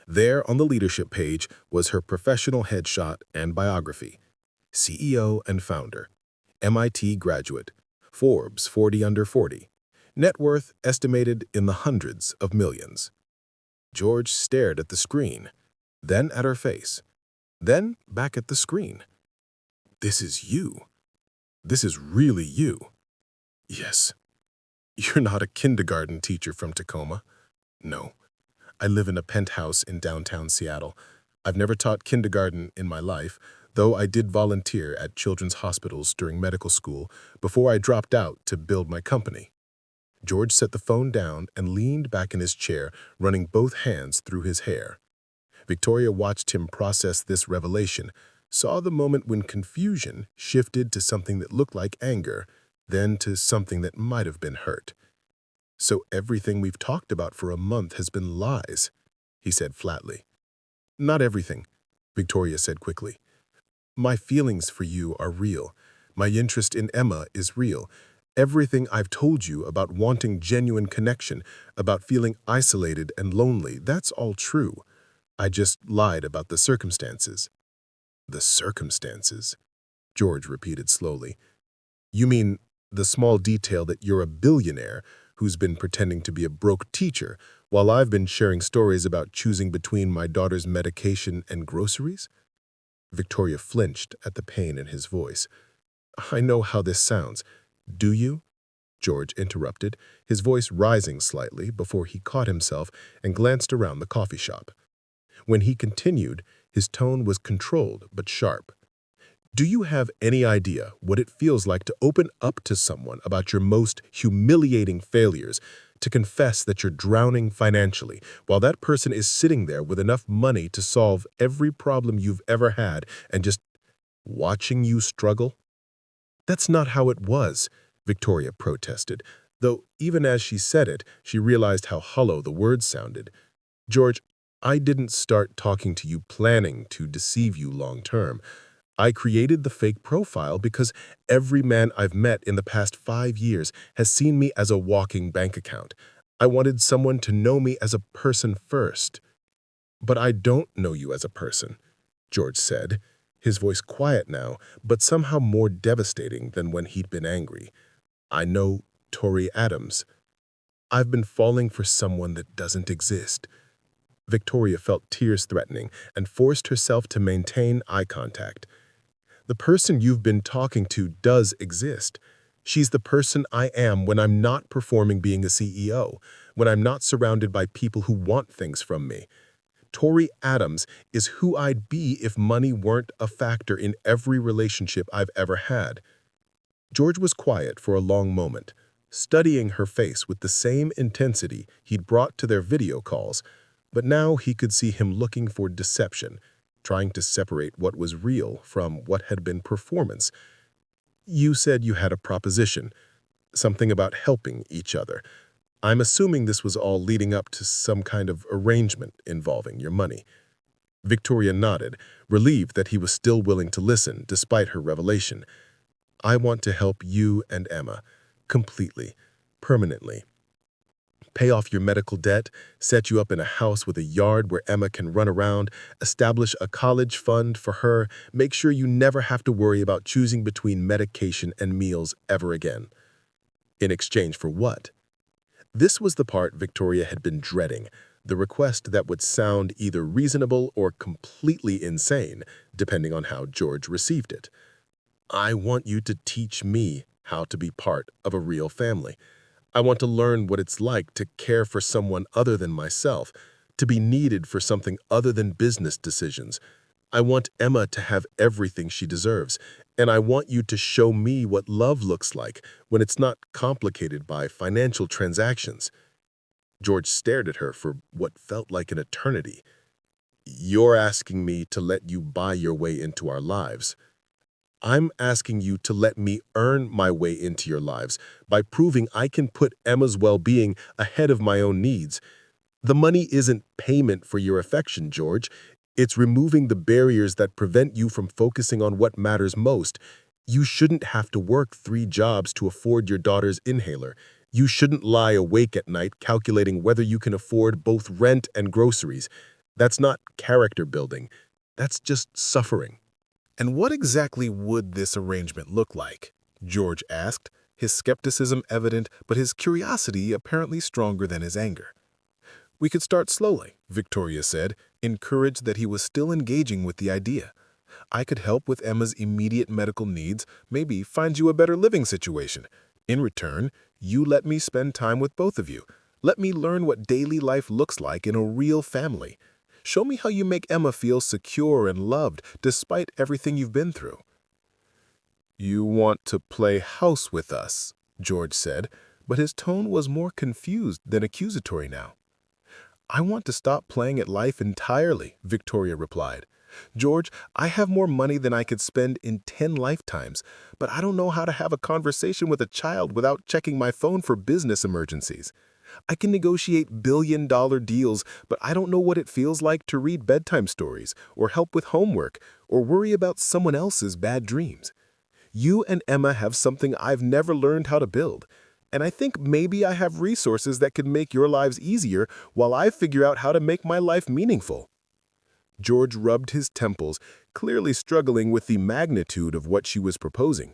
There on the leadership page was her professional headshot and biography. CEO and founder, MIT graduate, Forbes 40 under 40, net worth estimated in the hundreds of millions. George stared at the screen, then at her face, then back at the screen. "This is you. This is really you." "Yes. You're not a kindergarten teacher from Tacoma." "No. I live in a penthouse in downtown Seattle. I've never taught kindergarten in my life, though I did volunteer at children's hospitals during medical school before I dropped out to build my company." George set the phone down and leaned back in his chair, running both hands through his hair. Victoria watched him process this revelation, saw the moment when confusion shifted to something that looked like anger, then to something that might have been hurt. "So everything we've talked about for a month has been lies," he said flatly. "Not everything," Victoria said quickly. "My feelings for you are real. My interest in Emma is real. Everything I've told you about wanting genuine connection, about feeling isolated and lonely, that's all true. I just lied about the circumstances." "The circumstances?" George repeated slowly. "You mean the small detail that you're a billionaire who's been pretending to be a broke teacher while I've been sharing stories about choosing between my daughter's medication and groceries?" Victoria flinched at the pain in his voice. "I know how this sounds. Do you?" George interrupted, his voice rising slightly before he caught himself and glanced around the coffee shop. When he continued, his tone was controlled but sharp. "Do you have any idea what it feels like to open up to someone about your most humiliating failures, to confess that you're drowning financially, while that person is sitting there with enough money to solve every problem you've ever had and just watching you struggle?" "That's not how it was," Victoria protested, though even as she said it, she realized how hollow the words sounded. "George, I didn't start talking to you planning to deceive you long term. I created the fake profile because every man I've met in the past 5 years has seen me as a walking bank account. I wanted someone to know me as a person first." "But I don't know you as a person," George said. his voice quiet now, but somehow more devastating than when he'd been angry. "I know Tori Adams. I've been falling for someone that doesn't exist." Victoria felt tears threatening and forced herself to maintain eye contact. "The person you've been talking to does exist. She's the person I am when I'm not performing being a CEO, when I'm not surrounded by people who want things from me. Tori Adams is who I'd be if money weren't a factor in every relationship I've ever had." George was quiet for a long moment, studying her face with the same intensity he'd brought to their video calls, but now he could see him looking for deception, trying to separate what was real from what had been performance. "You said you had a proposition, something about helping each other. I'm assuming this was all leading up to some kind of arrangement involving your money." Victoria nodded, relieved that he was still willing to listen despite her revelation. "I want to help you and Emma, completely, permanently. Pay off your medical debt, set you up in a house with a yard where Emma can run around, establish a college fund for her, make sure you never have to worry about choosing between medication and meals ever again." In exchange for what? This was the part Victoria had been dreading, the request that would sound either reasonable or completely insane, depending on how George received it. "I want you to teach me how to be part of a real family. I want to learn what it's like to care for someone other than myself, to be needed for something other than business decisions. I want Emma to have everything she deserves, and I want you to show me what love looks like when it's not complicated by financial transactions." George stared at her for what felt like an eternity. "You're asking me to let you buy your way into our lives. I'm asking you to let me earn my way into your lives by proving I can put Emma's well-being ahead of my own needs. The money isn't payment for your affection, George. It's removing the barriers that prevent you from focusing on what matters most. You shouldn't have to work 3 jobs to afford your daughter's inhaler. You shouldn't lie awake at night calculating whether you can afford both rent and groceries. That's not character building. That's just suffering." "And what exactly would this arrangement look like?" George asked, his skepticism evident but his curiosity apparently stronger than his anger. "We could start slowly," Victoria said, encouraged that he was still engaging with the idea. "I could help with Emma's immediate medical needs, maybe find you a better living situation. In return, you let me spend time with both of you. Let me learn what daily life looks like in a real family. Show me how you make Emma feel secure and loved despite everything you've been through." "You want to play house with us," George said, but his tone was more confused than accusatory now. "I want to stop playing at life entirely," Victoria replied. "George, I have more money than I could spend in 10 lifetimes, but I don't know how to have a conversation with a child without checking my phone for business emergencies. I can negotiate billion-dollar deals, but I don't know what it feels like to read bedtime stories, or help with homework, or worry about someone else's bad dreams. You and Emma have something I've never learned how to build, and I think maybe I have resources that could make your lives easier while I figure out how to make my life meaningful." George rubbed his temples, clearly struggling with the magnitude of what she was proposing.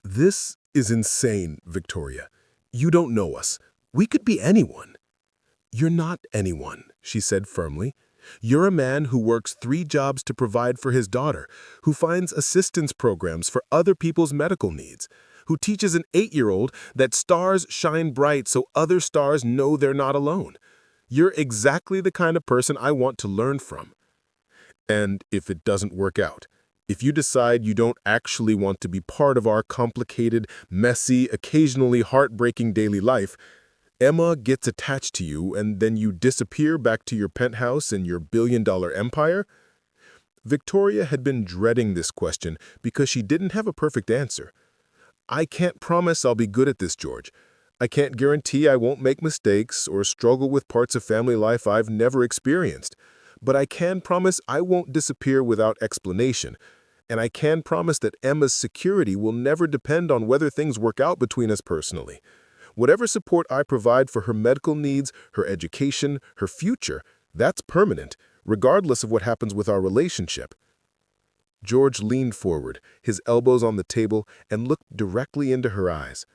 "This is insane, Victoria. You don't know us. We could be anyone." "You're not anyone," she said firmly. "You're a man who works 3 jobs to provide for his daughter, who finds assistance programs for other people's medical needs, who teaches an 8-year-old that stars shine bright so other stars know they're not alone. You're exactly the kind of person I want to learn from. And if it doesn't work out, if you decide you don't actually want to be part of our complicated, messy, occasionally heartbreaking daily life, Emma gets attached to you and then you disappear back to your penthouse and your billion-dollar empire?" Victoria had been dreading this question because she didn't have a perfect answer. "I can't promise I'll be good at this, George. I can't guarantee I won't make mistakes or struggle with parts of family life I've never experienced. But I can promise I won't disappear without explanation. And I can promise that Emma's security will never depend on whether things work out between us personally. Whatever support I provide for her medical needs, her education, her future, that's permanent, regardless of what happens with our relationship." George leaned forward, his elbows on the table, and looked directly into her eyes.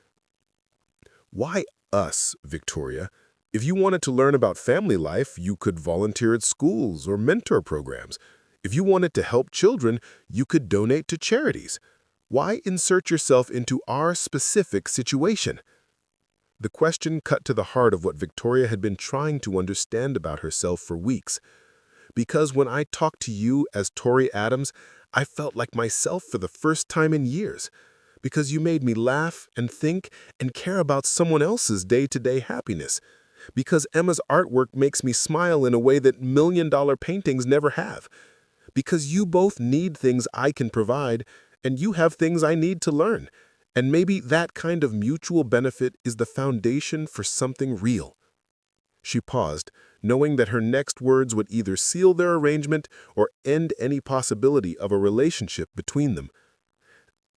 Why us, Victoria? If you wanted to learn about family life, you could volunteer at schools or mentor programs. If you wanted to help children, you could donate to charities. Why insert yourself into our specific situation? The question cut to the heart of what Victoria had been trying to understand about herself for weeks. Because when I talked to you as Tori Adams, I felt like myself for the first time in years. Because you made me laugh and think and care about someone else's day-to-day happiness. Because Emma's artwork makes me smile in a way that million-dollar paintings never have. Because you both need things I can provide, and you have things I need to learn. And maybe that kind of mutual benefit is the foundation for something real. She paused, knowing that her next words would either seal their arrangement or end any possibility of a relationship between them.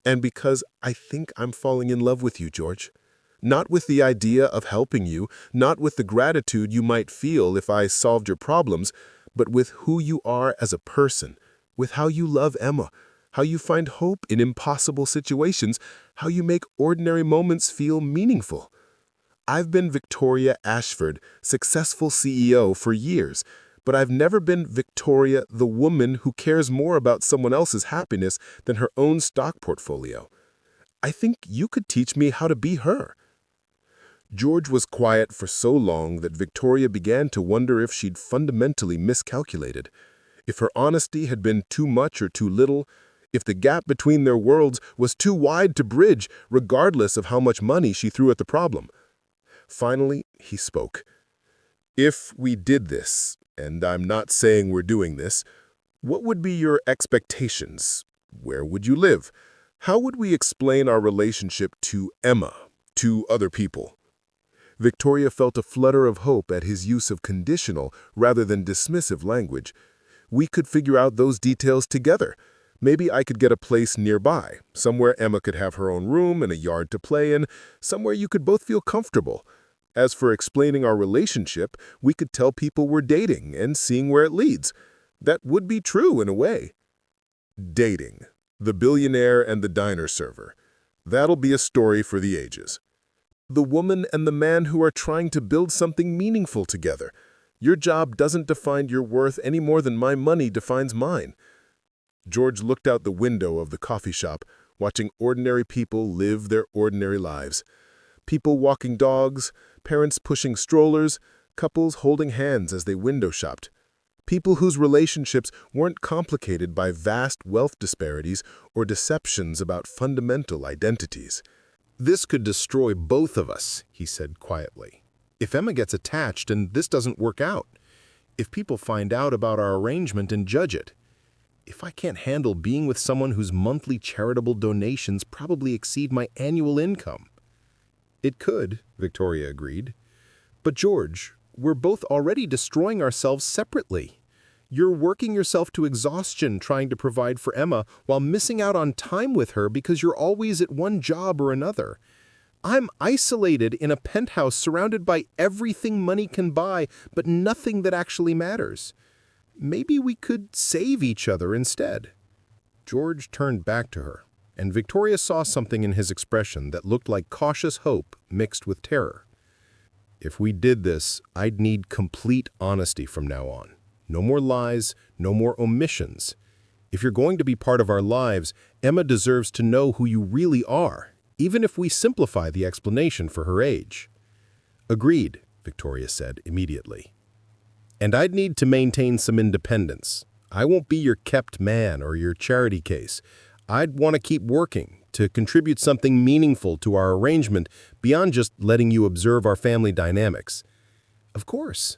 And because I think I'm falling in love with you, George. Not with the idea of helping you, not with the gratitude you might feel if I solved your problems, but with who you are as a person, with how you love Emma, how you find hope in impossible situations, how you make ordinary moments feel meaningful. I've been Victoria Ashford, successful CEO for years, but I've never been Victoria, the woman who cares more about someone else's happiness than her own stock portfolio. I think you could teach me how to be her. George was quiet for so long that Victoria began to wonder if she'd fundamentally miscalculated, if her honesty had been too much or too little, if the gap between their worlds was too wide to bridge, regardless of how much money she threw at the problem. Finally, he spoke. If we did this, and I'm not saying we're doing this, what would be your expectations? Where would you live? How would we explain our relationship to Emma, to other people? Victoria felt a flutter of hope at his use of conditional rather than dismissive language. We could figure out those details together. Maybe I could get a place nearby, somewhere Emma could have her own room and a yard to play in, somewhere you could both feel comfortable. As for explaining our relationship, we could tell people we're dating and seeing where it leads. That would be true in a way. Dating. The billionaire and the diner server. That'll be a story for the ages. The woman and the man who are trying to build something meaningful together. Your job doesn't define your worth any more than my money defines mine. George looked out the window of the coffee shop, watching ordinary people live their ordinary lives. People walking dogs, parents pushing strollers, couples holding hands as they window shopped. People whose relationships weren't complicated by vast wealth disparities or deceptions about fundamental identities. This could destroy both of us, he said quietly. If Emma gets attached and this doesn't work out, if people find out about our arrangement and judge it, if I can't handle being with someone whose monthly charitable donations probably exceed my annual income. It could, Victoria agreed. But George, we're both already destroying ourselves separately. You're working yourself to exhaustion trying to provide for Emma while missing out on time with her because you're always at one job or another. I'm isolated in a penthouse surrounded by everything money can buy, but nothing that actually matters. Maybe we could save each other instead. George turned back to her, and Victoria saw something in his expression that looked like cautious hope mixed with terror. If we did this, I'd need complete honesty from now on. No more lies, no more omissions. If you're going to be part of our lives, Emma deserves to know who you really are, even if we simplify the explanation for her age. Agreed, Victoria said immediately. And I'd need to maintain some independence. I won't be your kept man or your charity case. I'd want to keep working, to contribute something meaningful to our arrangement beyond just letting you observe our family dynamics. Of course.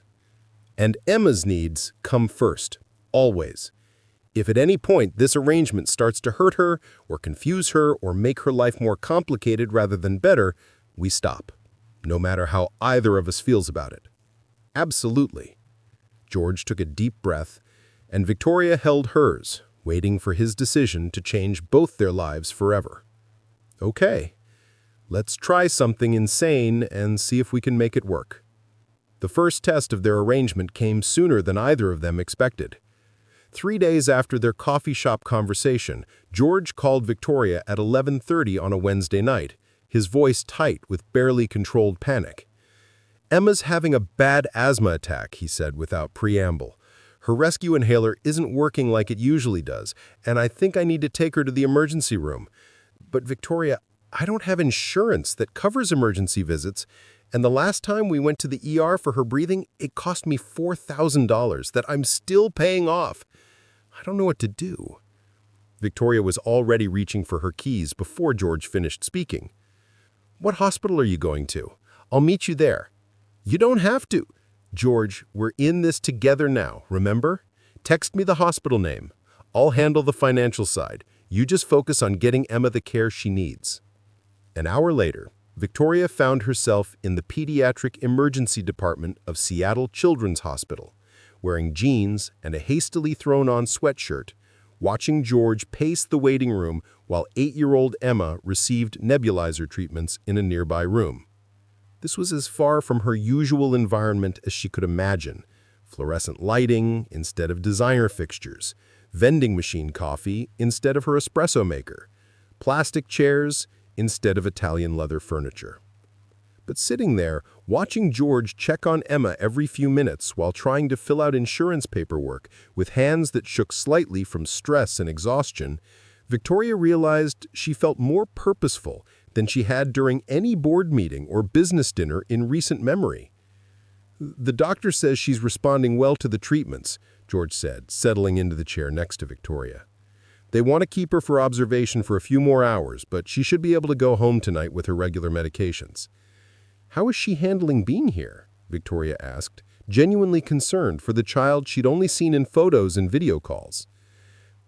And Emma's needs come first, always. If at any point this arrangement starts to hurt her or confuse her or make her life more complicated rather than better, we stop, no matter how either of us feels about it. Absolutely. George took a deep breath, and Victoria held hers, waiting for his decision to change both their lives forever. Okay, let's try something insane and see if we can make it work. The first test of their arrangement came sooner than either of them expected. 3 days after their coffee shop conversation, George called Victoria at 11:30 on a Wednesday night, his voice tight with barely controlled panic. "Emma's having a bad asthma attack," he said without preamble. "Her rescue inhaler isn't working like it usually does, and I think I need to take her to the emergency room. But Victoria, I don't have insurance that covers emergency visits, and the last time we went to the ER for her breathing, it cost me $4,000 that I'm still paying off. I don't know what to do." Victoria was already reaching for her keys before George finished speaking. "What hospital are you going to? I'll meet you there." "You don't have to." "George, we're in this together now, remember? Text me the hospital name. I'll handle the financial side. You just focus on getting Emma the care she needs." An hour later, Victoria found herself in the pediatric emergency department of Seattle Children's Hospital, wearing jeans and a hastily thrown-on sweatshirt, watching George pace the waiting room while 8-year-old Emma received nebulizer treatments in a nearby room. This was as far from her usual environment as she could imagine. Fluorescent lighting instead of designer fixtures, vending machine coffee instead of her espresso maker, plastic chairs instead of Italian leather furniture. But sitting there, watching George check on Emma every few minutes while trying to fill out insurance paperwork with hands that shook slightly from stress and exhaustion, Victoria realized she felt more purposeful than she had during any board meeting or business dinner in recent memory. "The doctor says she's responding well to the treatments," George said, settling into the chair next to Victoria. "They want to keep her for observation for a few more hours, but she should be able to go home tonight with her regular medications." "How is she handling being here?" Victoria asked, genuinely concerned for the child she'd only seen in photos and video calls.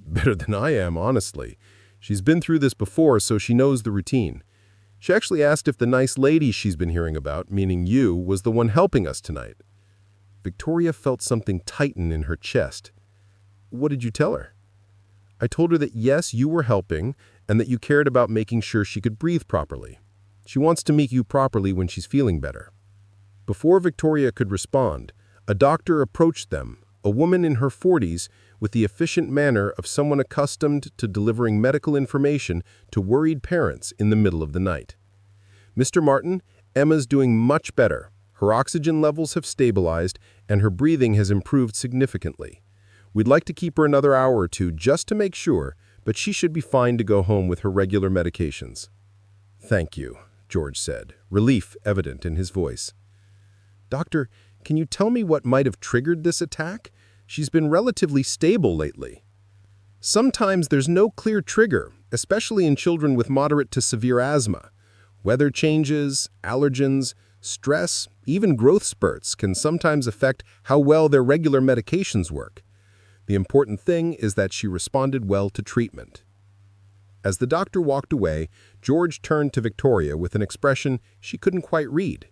"Better than I am, honestly. She's been through this before, so she knows the routine. She actually asked if the nice lady she's been hearing about, meaning you, was the one helping us tonight." Victoria felt something tighten in her chest. "What did you tell her?" "I told her that yes, you were helping, and that you cared about making sure she could breathe properly. She wants to meet you properly when she's feeling better." Before Victoria could respond, a doctor approached them, a woman in her 40s, with the efficient manner of someone accustomed to delivering medical information to worried parents in the middle of the night. "Mr. Martin, Emma's doing much better. Her oxygen levels have stabilized, and her breathing has improved significantly. We'd like to keep her another hour or two just to make sure, but she should be fine to go home with her regular medications." "Thank you," George said, relief evident in his voice. "Doctor, can you tell me what might have triggered this attack? She's been relatively stable lately." "Sometimes there's no clear trigger, especially in children with moderate to severe asthma. Weather changes, allergens, stress, even growth spurts can sometimes affect how well their regular medications work. The important thing is that she responded well to treatment." As the doctor walked away, George turned to Victoria with an expression she couldn't quite read.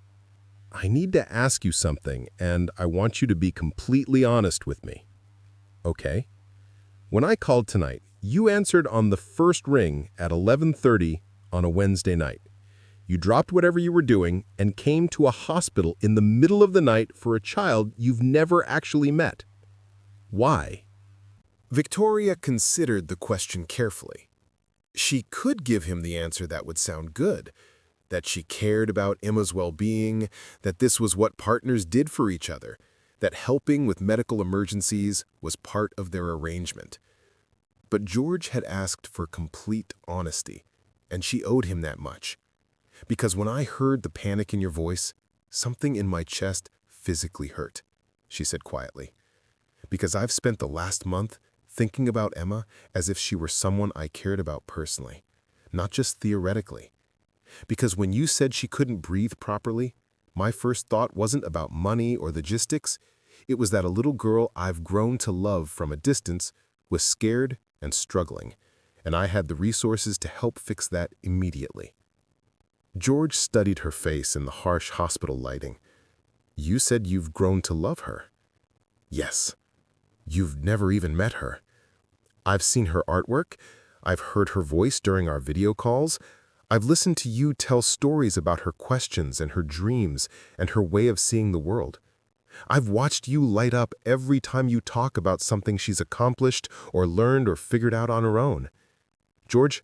"I need to ask you something, and I want you to be completely honest with me." "Okay." "When I called tonight, you answered on the first ring at 11:30 on a Wednesday night. You dropped whatever you were doing and came to a hospital in the middle of the night for a child you've never actually met. Why?" Victoria considered the question carefully. She could give him the answer that would sound good, that she cared about Emma's well-being, that this was what partners did for each other, that helping with medical emergencies was part of their arrangement. But George had asked for complete honesty, and she owed him that much. "Because when I heard the panic in your voice, something in my chest physically hurt," she said quietly. "Because I've spent the last month thinking about Emma as if she were someone I cared about personally, not just theoretically. Because when you said she couldn't breathe properly, my first thought wasn't about money or logistics. It was that a little girl I've grown to love from a distance was scared and struggling, and I had the resources to help fix that immediately." George studied her face in the harsh hospital lighting. "You said you've grown to love her." "Yes. You've never even met her. I've seen her artwork. I've heard her voice during our video calls. I've listened to you tell stories about her questions and her dreams and her way of seeing the world. I've watched you light up every time you talk about something she's accomplished or learned or figured out on her own. George,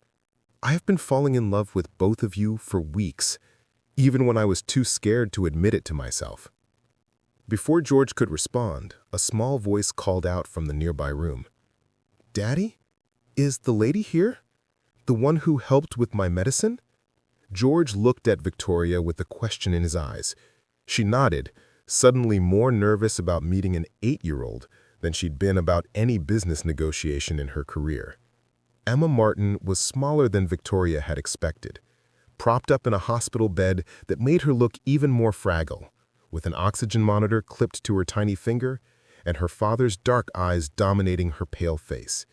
I have been falling in love with both of you for weeks, even when I was too scared to admit it to myself." Before George could respond, a small voice called out from the nearby room. "Daddy? Is the lady here? The one who helped with my medicine?" George looked at Victoria with a question in his eyes. She nodded, suddenly more nervous about meeting an 8-year-old than she'd been about any business negotiation in her career. Emma Martin was smaller than Victoria had expected, propped up in a hospital bed that made her look even more fragile, with an oxygen monitor clipped to her tiny finger and her father's dark eyes dominating her pale face.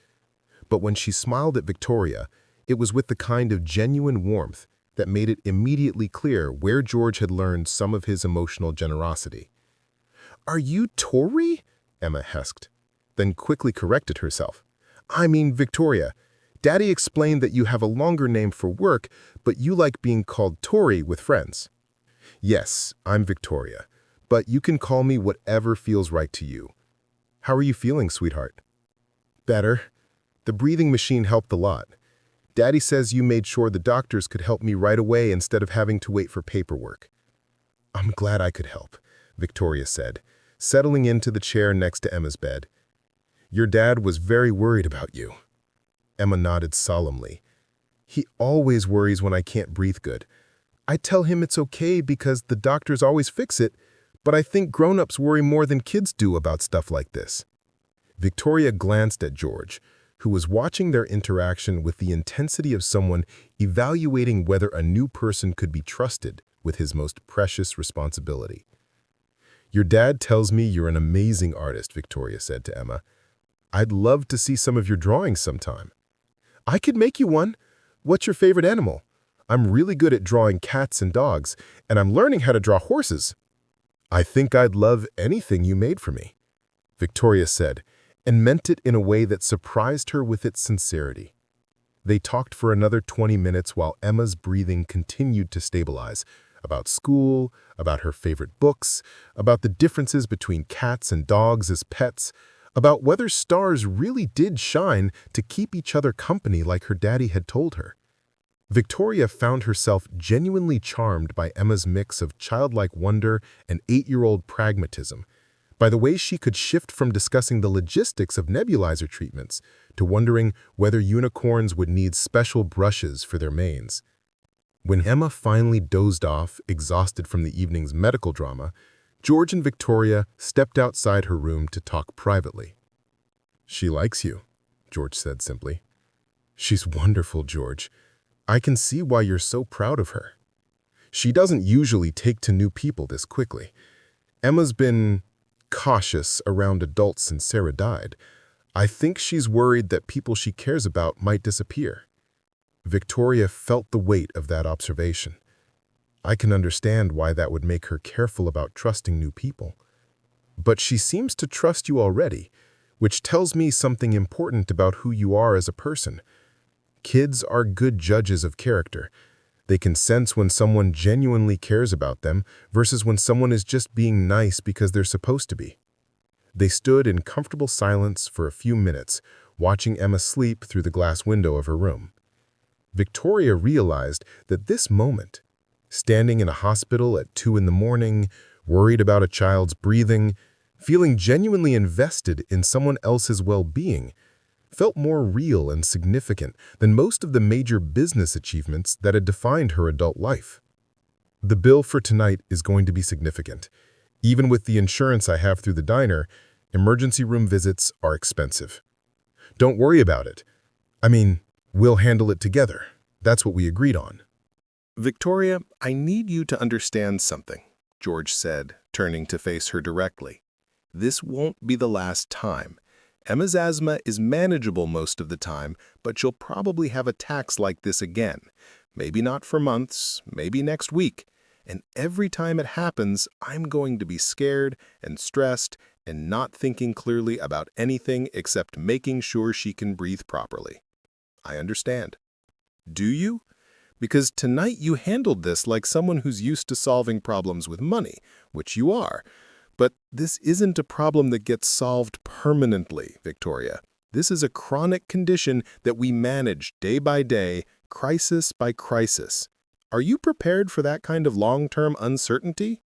But when she smiled at Victoria, it was with the kind of genuine warmth that made it immediately clear where George had learned some of his emotional generosity. "Are you Tori?" Emma hesked, then quickly corrected herself. "I mean Victoria. Daddy explained that you have a longer name for work, but you like being called Tori with friends." "Yes, I'm Victoria, but you can call me whatever feels right to you. How are you feeling, sweetheart?" "Better. The breathing machine helped a lot. Daddy says you made sure the doctors could help me right away instead of having to wait for paperwork." "I'm glad I could help," Victoria said, settling into the chair next to Emma's bed. "Your dad was very worried about you." Emma nodded solemnly. "He always worries when I can't breathe good. I tell him it's okay because the doctors always fix it, but I think grown-ups worry more than kids do about stuff like this." Victoria glanced at George, who was watching their interaction with the intensity of someone evaluating whether a new person could be trusted with his most precious responsibility. "Your dad tells me you're an amazing artist," Victoria said to Emma. "I'd love to see some of your drawings sometime." "I could make you one. What's your favorite animal? I'm really good at drawing cats and dogs, and I'm learning how to draw horses." "I think I'd love anything you made for me," Victoria said, and meant it in a way that surprised her with its sincerity. They talked for another 20 minutes while Emma's breathing continued to stabilize, about school, about her favorite books, about the differences between cats and dogs as pets, about whether stars really did shine to keep each other company like her daddy had told her. Victoria found herself genuinely charmed by Emma's mix of childlike wonder and 8-year-old pragmatism, by the way she could shift from discussing the logistics of nebulizer treatments to wondering whether unicorns would need special brushes for their manes. When Emma finally dozed off, exhausted from the evening's medical drama, George and Victoria stepped outside her room to talk privately. "She likes you," George said simply. "She's wonderful, George. I can see why you're so proud of her. She doesn't usually take to new people this quickly. Emma's been cautious around adults since Sarah died. I think she's worried that people she cares about might disappear." Victoria felt the weight of that observation. "I can understand why that would make her careful about trusting new people. But she seems to trust you already, which tells me something important about who you are as a person. Kids are good judges of character. They can sense when someone genuinely cares about them versus when someone is just being nice because they're supposed to be." They stood in comfortable silence for a few minutes, watching Emma sleep through the glass window of her room. Victoria realized that this moment, standing in a hospital at 2 in the morning, worried about a child's breathing, feeling genuinely invested in someone else's well-being, felt more real and significant than most of the major business achievements that had defined her adult life. "The bill for tonight is going to be significant. Even with the insurance I have through the diner, emergency room visits are expensive. Don't worry about it. I mean, we'll handle it together. That's what we agreed on." "Victoria, I need you to understand something," George said, turning to face her directly. "This won't be the last time. Emma's asthma is manageable most of the time, but she'll probably have attacks like this again. Maybe not for months, maybe next week. And every time it happens, I'm going to be scared and stressed and not thinking clearly about anything except making sure she can breathe properly. I understand. Do you? Because tonight you handled this like someone who's used to solving problems with money, which you are. But this isn't a problem that gets solved permanently, Victoria. This is a chronic condition that we manage day by day, crisis by crisis. Are you prepared for that kind of long-term uncertainty?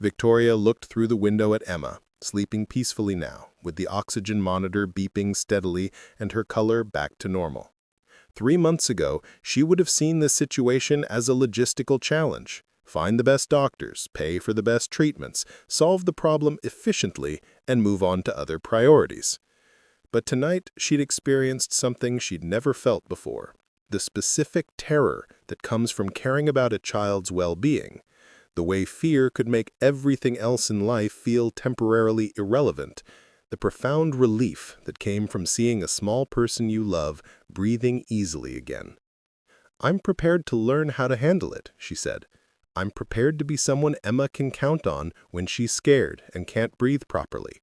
Victoria looked through the window at Emma, sleeping peacefully now, with the oxygen monitor beeping steadily and her color back to normal. 3 months ago, she would have seen this situation as a logistical challenge. Find the best doctors, pay for the best treatments, solve the problem efficiently, and move on to other priorities. But tonight, she'd experienced something she'd never felt before, the specific terror that comes from caring about a child's well-being, the way fear could make everything else in life feel temporarily irrelevant, the profound relief that came from seeing a small person you love breathing easily again. "I'm prepared to learn how to handle it," she said. "I'm prepared to be someone Emma can count on when she's scared and can't breathe properly.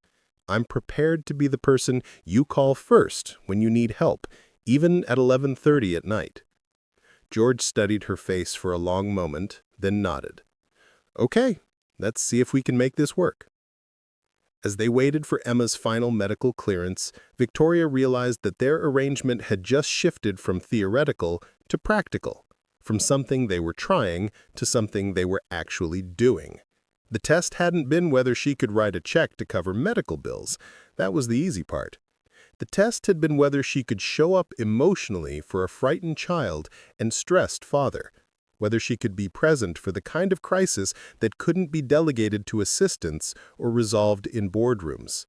I'm prepared to be the person you call first when you need help, even at 11:30 at night." George studied her face for a long moment, then nodded. "Okay, let's see if we can make this work." As they waited for Emma's final medical clearance, Victoria realized that their arrangement had just shifted from theoretical to practical, from something they were trying to something they were actually doing. The test hadn't been whether she could write a check to cover medical bills. That was the easy part. The test had been whether she could show up emotionally for a frightened child and stressed father, whether she could be present for the kind of crisis that couldn't be delegated to assistants or resolved in boardrooms.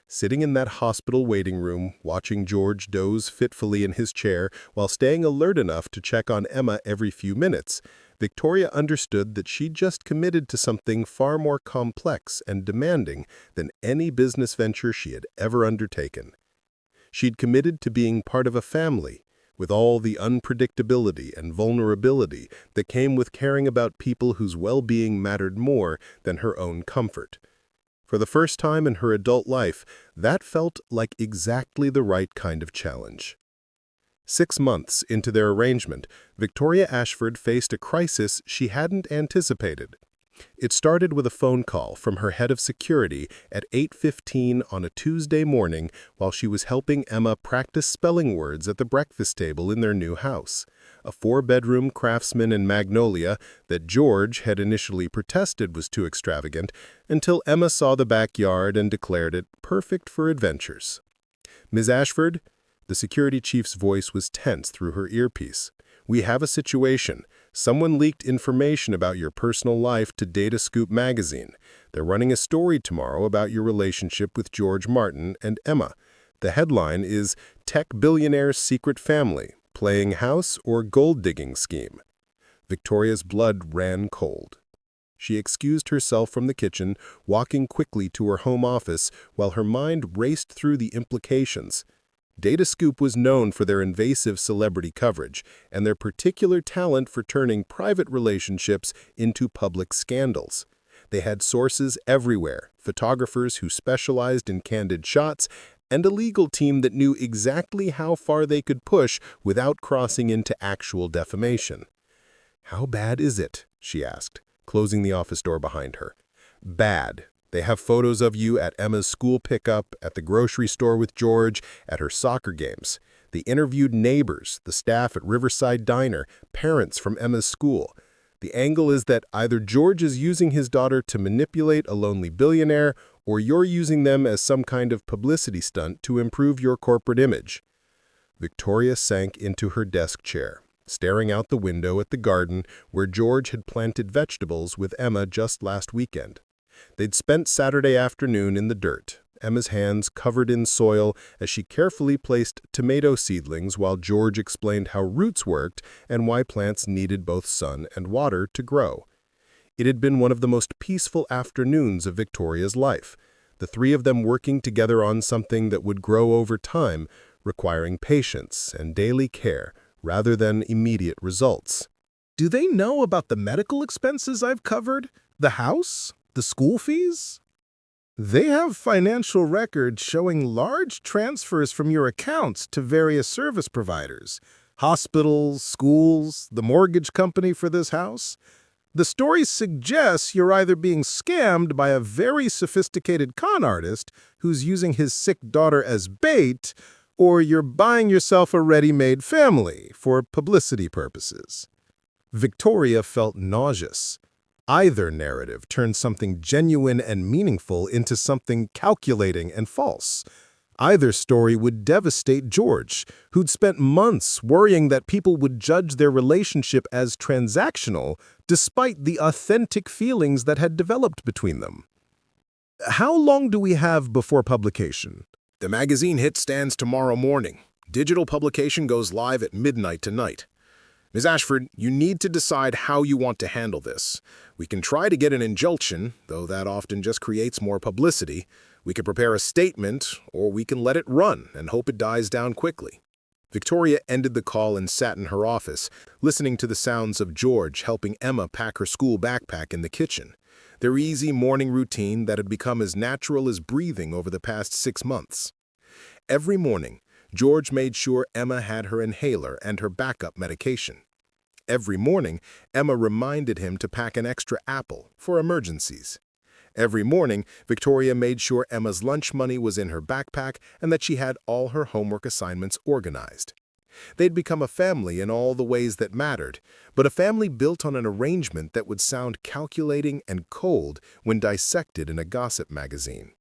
Sitting in that hospital waiting room, watching George doze fitfully in his chair while staying alert enough to check on Emma every few minutes, Victoria understood that she'd just committed to something far more complex and demanding than any business venture she had ever undertaken. She'd committed to being part of a family, with all the unpredictability and vulnerability that came with caring about people whose well-being mattered more than her own comfort. For the first time in her adult life, that felt like exactly the right kind of challenge. 6 months into their arrangement, Victoria Ashford faced a crisis she hadn't anticipated. It started with a phone call from her head of security at 8:15 on a Tuesday morning while she was helping Emma practice spelling words at the breakfast table in their new house, a 4-bedroom Craftsman in Magnolia that George had initially protested was too extravagant until Emma saw the backyard and declared it perfect for adventures. "Ms. Ashford?" The security chief's voice was tense through her earpiece. "We have a situation. Someone leaked information about your personal life to Data Scoop magazine. They're running a story tomorrow about your relationship with George Martin and Emma. The headline is Tech Billionaire's Secret Family, Playing House or Gold Digging Scheme." Victoria's blood ran cold. She excused herself from the kitchen, walking quickly to her home office while her mind raced through the implications. Data Scoop was known for their invasive celebrity coverage and their particular talent for turning private relationships into public scandals. They had sources everywhere, photographers who specialized in candid shots, and a legal team that knew exactly how far they could push without crossing into actual defamation. "How bad is it?" she asked, closing the office door behind her. "Bad. They have photos of you at Emma's school pickup, at the grocery store with George, at her soccer games. They interviewed neighbors, the staff at Riverside Diner, parents from Emma's school. The angle is that either George is using his daughter to manipulate a lonely billionaire, or you're using them as some kind of publicity stunt to improve your corporate image." Victoria sank into her desk chair, staring out the window at the garden where George had planted vegetables with Emma just last weekend. They'd spent Saturday afternoon in the dirt, Emma's hands covered in soil as she carefully placed tomato seedlings while George explained how roots worked and why plants needed both sun and water to grow. It had been one of the most peaceful afternoons of Victoria's life, the three of them working together on something that would grow over time, requiring patience and daily care rather than immediate results. Do they know about the medical expenses I've covered? The house? The school fees? They have financial records showing large transfers from your accounts to various service providers, hospitals, schools, the mortgage company for this house. The story suggests you're either being scammed by a very sophisticated con artist who's using his sick daughter as bait, or you're buying yourself a ready-made family for publicity purposes. Victoria felt nauseous. Either narrative turned something genuine and meaningful into something calculating and false. Either story would devastate George, who'd spent months worrying that people would judge their relationship as transactional despite the authentic feelings that had developed between them. How long do we have before publication? The magazine hit stands tomorrow morning. Digital publication goes live at midnight tonight. Ms. Ashford, you need to decide how you want to handle this. We can try to get an injunction, though that often just creates more publicity. We can prepare a statement, or we can let it run and hope it dies down quickly. Victoria ended the call and sat in her office, listening to the sounds of George helping Emma pack her school backpack in the kitchen. Their easy morning routine that had become as natural as breathing over the past 6 months. Every morning, George made sure Emma had her inhaler and her backup medication. Every morning, Emma reminded him to pack an extra apple for emergencies. Every morning, Victoria made sure Emma's lunch money was in her backpack and that she had all her homework assignments organized. They'd become a family in all the ways that mattered, but a family built on an arrangement that would sound calculating and cold when dissected in a gossip magazine.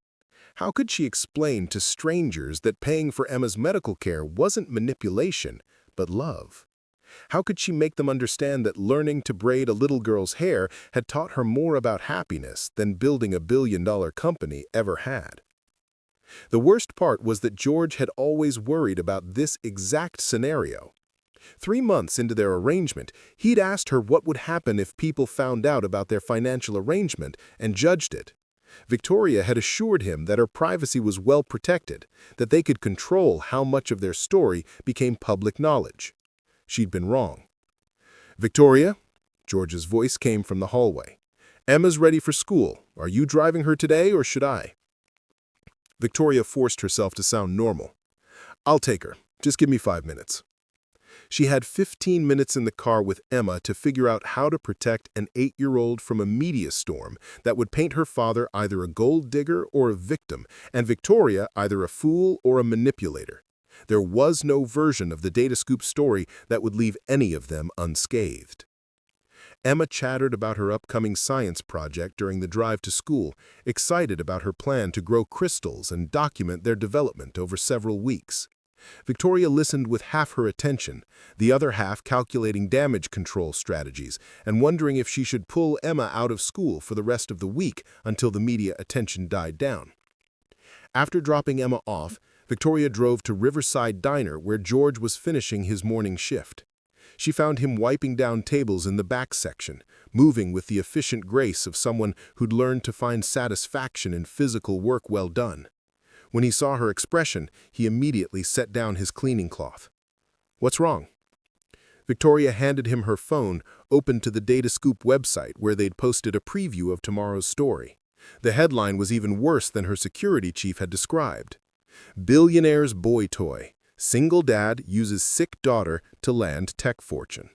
How could she explain to strangers that paying for Emma's medical care wasn't manipulation, but love? How could she make them understand that learning to braid a little girl's hair had taught her more about happiness than building a billion-dollar company ever had? The worst part was that George had always worried about this exact scenario. 3 months into their arrangement, he'd asked her what would happen if people found out about their financial arrangement and judged it. Victoria had assured him that her privacy was well protected, that they could control how much of their story became public knowledge. She'd been wrong. "Victoria," George's voice came from the hallway. "Emma's ready for school. Are you driving her today or should I?" Victoria forced herself to sound normal. "I'll take her. Just give me 5 minutes." She had 15 minutes in the car with Emma to figure out how to protect an 8-year-old from a media storm that would paint her father either a gold digger or a victim, and Victoria either a fool or a manipulator. There was no version of the Data Scoop story that would leave any of them unscathed. Emma chattered about her upcoming science project during the drive to school, excited about her plan to grow crystals and document their development over several weeks. Victoria listened with half her attention, the other half calculating damage control strategies and wondering if she should pull Emma out of school for the rest of the week until the media attention died down. After dropping Emma off, Victoria drove to Riverside Diner where George was finishing his morning shift. She found him wiping down tables in the back section, moving with the efficient grace of someone who'd learned to find satisfaction in physical work well done. When he saw her expression, he immediately set down his cleaning cloth. "What's wrong?" Victoria handed him her phone, open to the Data Scoop website where they'd posted a preview of tomorrow's story. The headline was even worse than her security chief had described. "Billionaire's boy toy. Single dad uses sick daughter to land tech fortune."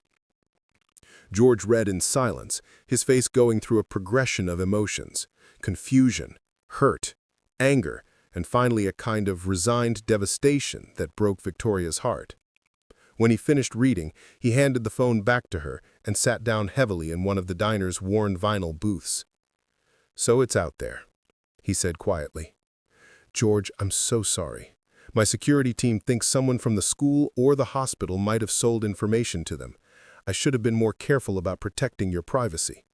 George read in silence, his face going through a progression of emotions: confusion, hurt, anger, and finally a kind of resigned devastation that broke Victoria's heart. When he finished reading, he handed the phone back to her and sat down heavily in one of the diner's worn vinyl booths. "So it's out there," he said quietly. "George, I'm so sorry. My security team thinks someone from the school or the hospital might have sold information to them. I should have been more careful about protecting your privacy."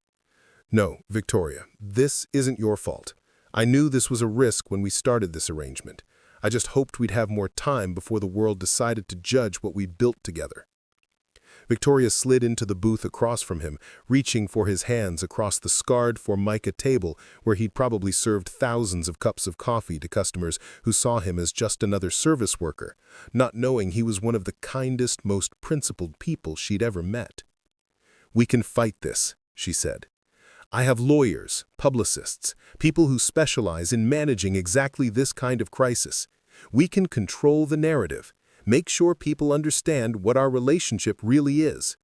"No, Victoria, this isn't your fault. I knew this was a risk when we started this arrangement. I just hoped we'd have more time before the world decided to judge what we'd built together." Victoria slid into the booth across from him, reaching for his hands across the scarred Formica table where he'd probably served thousands of cups of coffee to customers who saw him as just another service worker, not knowing he was one of the kindest, most principled people she'd ever met. "We can fight this," she said. "I have lawyers, publicists, people who specialize in managing exactly this kind of crisis. We can control the narrative. Make sure people understand what our relationship really is."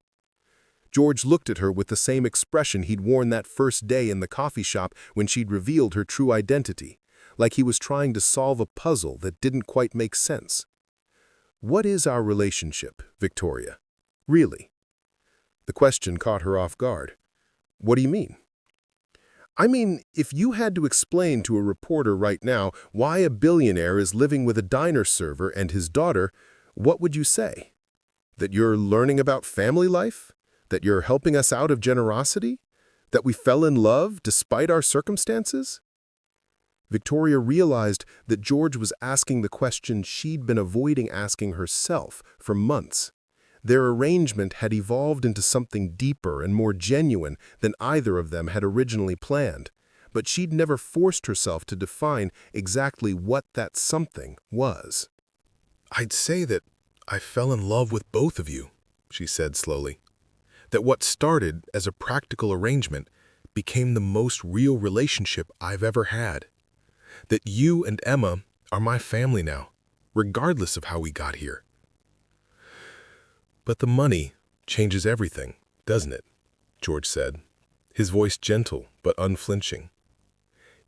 George looked at her with the same expression he'd worn that first day in the coffee shop when she'd revealed her true identity, like he was trying to solve a puzzle that didn't quite make sense. "What is our relationship, Victoria? Really?" The question caught her off guard. "What do you mean?" "I mean, if you had to explain to a reporter right now why a billionaire is living with a diner server and his daughter, what would you say? That you're learning about family life? That you're helping us out of generosity? That we fell in love despite our circumstances?" Victoria realized that George was asking the question she'd been avoiding asking herself for months. Their arrangement had evolved into something deeper and more genuine than either of them had originally planned, but she'd never forced herself to define exactly what that something was. "I'd say that I fell in love with both of you," she said slowly. "That what started as a practical arrangement became the most real relationship I've ever had. That you and Emma are my family now, regardless of how we got here." "But the money changes everything, doesn't it?" George said, his voice gentle but unflinching.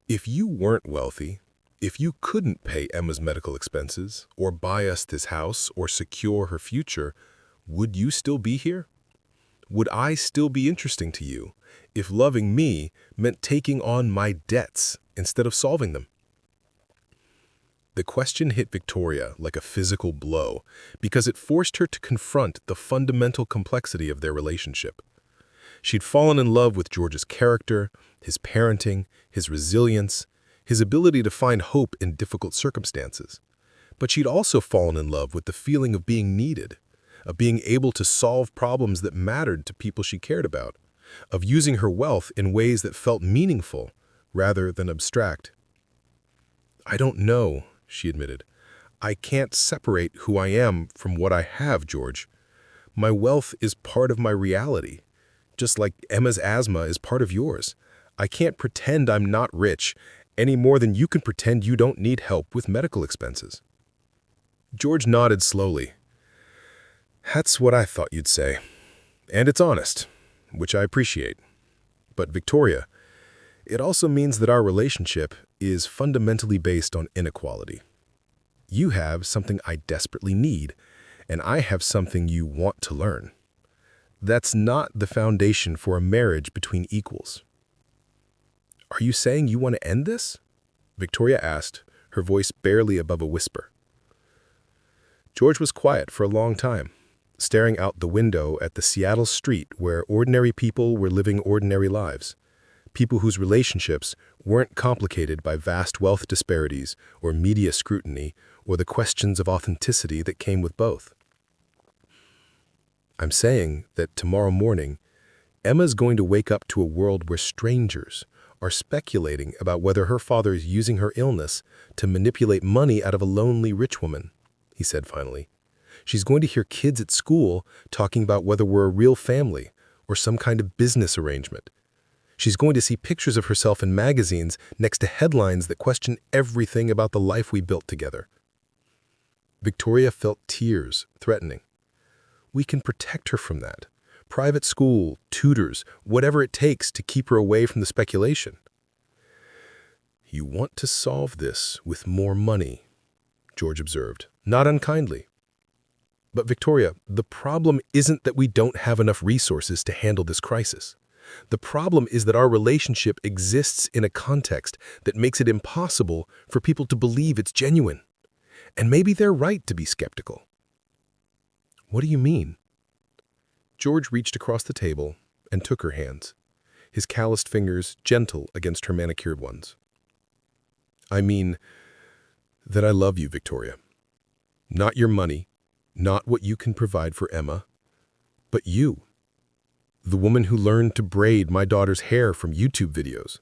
"If you weren't wealthy, if you couldn't pay Emma's medical expenses, or buy us this house, or secure her future, would you still be here? Would I still be interesting to you if loving me meant taking on my debts instead of solving them?" The question hit Victoria like a physical blow because it forced her to confront the fundamental complexity of their relationship. She'd fallen in love with George's character, his parenting, his resilience, his ability to find hope in difficult circumstances. But she'd also fallen in love with the feeling of being needed, of being able to solve problems that mattered to people she cared about, of using her wealth in ways that felt meaningful rather than abstract. "I don't know," she admitted. "I can't separate who I am from what I have, George. My wealth is part of my reality, just like Emma's asthma is part of yours. I can't pretend I'm not rich any more than you can pretend you don't need help with medical expenses." George nodded slowly. "That's what I thought you'd say. And it's honest, which I appreciate. But Victoria, it also means that our relationship is fundamentally based on inequality. You have something I desperately need, and I have something you want to learn. That's not the foundation for a marriage between equals." "Are you saying you want to end this?" Victoria asked, her voice barely above a whisper. George was quiet for a long time, staring out the window at the Seattle street where ordinary people were living ordinary lives. People whose relationships weren't complicated by vast wealth disparities or media scrutiny or the questions of authenticity that came with both. "I'm saying that tomorrow morning, Emma's going to wake up to a world where strangers are speculating about whether her father is using her illness to manipulate money out of a lonely rich woman," he said finally. "She's going to hear kids at school talking about whether we're a real family or some kind of business arrangement. She's going to see pictures of herself in magazines next to headlines that question everything about the life we built together." Victoria felt tears threatening. "We can protect her from that. Private school, tutors, whatever it takes to keep her away from the speculation." "You want to solve this with more money," George observed, not unkindly. "But Victoria, the problem isn't that we don't have enough resources to handle this crisis. The problem is that our relationship exists in a context that makes it impossible for people to believe it's genuine. And maybe they're right to be skeptical." "What do you mean?" George reached across the table and took her hands, his calloused fingers gentle against her manicured ones. "I mean that I love you, Victoria. Not your money, not what you can provide for Emma, but you. The woman who learned to braid my daughter's hair from YouTube videos.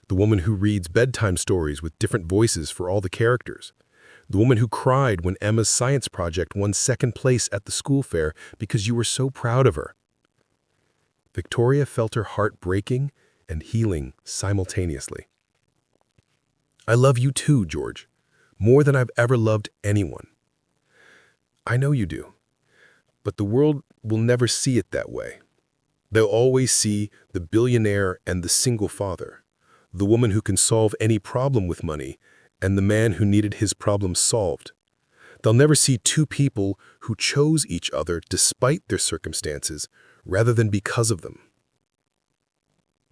The woman who reads bedtime stories with different voices for all the characters. The woman who cried when Emma's science project won second place at the school fair because you were so proud of her." Victoria felt her heart breaking and healing simultaneously. "I love you too, George, more than I've ever loved anyone. I know you do, but the world will never see it that way. They'll always see the billionaire and the single father, the woman who can solve any problem with money, and the man who needed his problem solved. They'll never see two people who chose each other despite their circumstances rather than because of them.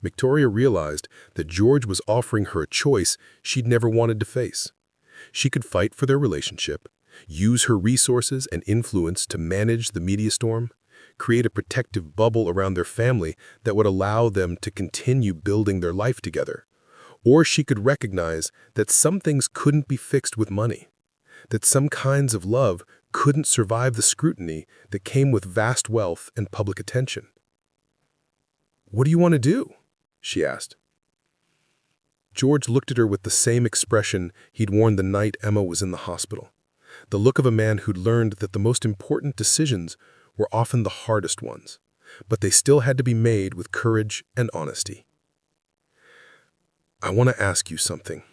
Victoria realized that George was offering her a choice she'd never wanted to face. She could fight for their relationship, use her resources and influence to manage the media storm, create a protective bubble around their family that would allow them to continue building their life together. Or she could recognize that some things couldn't be fixed with money, that some kinds of love couldn't survive the scrutiny that came with vast wealth and public attention. "What do you want to do?" she asked. George looked at her with the same expression he'd worn the night Emma was in the hospital, the look of a man who'd learned that the most important decisions were often the hardest ones, but they still had to be made with courage and honesty. "I want to ask you something,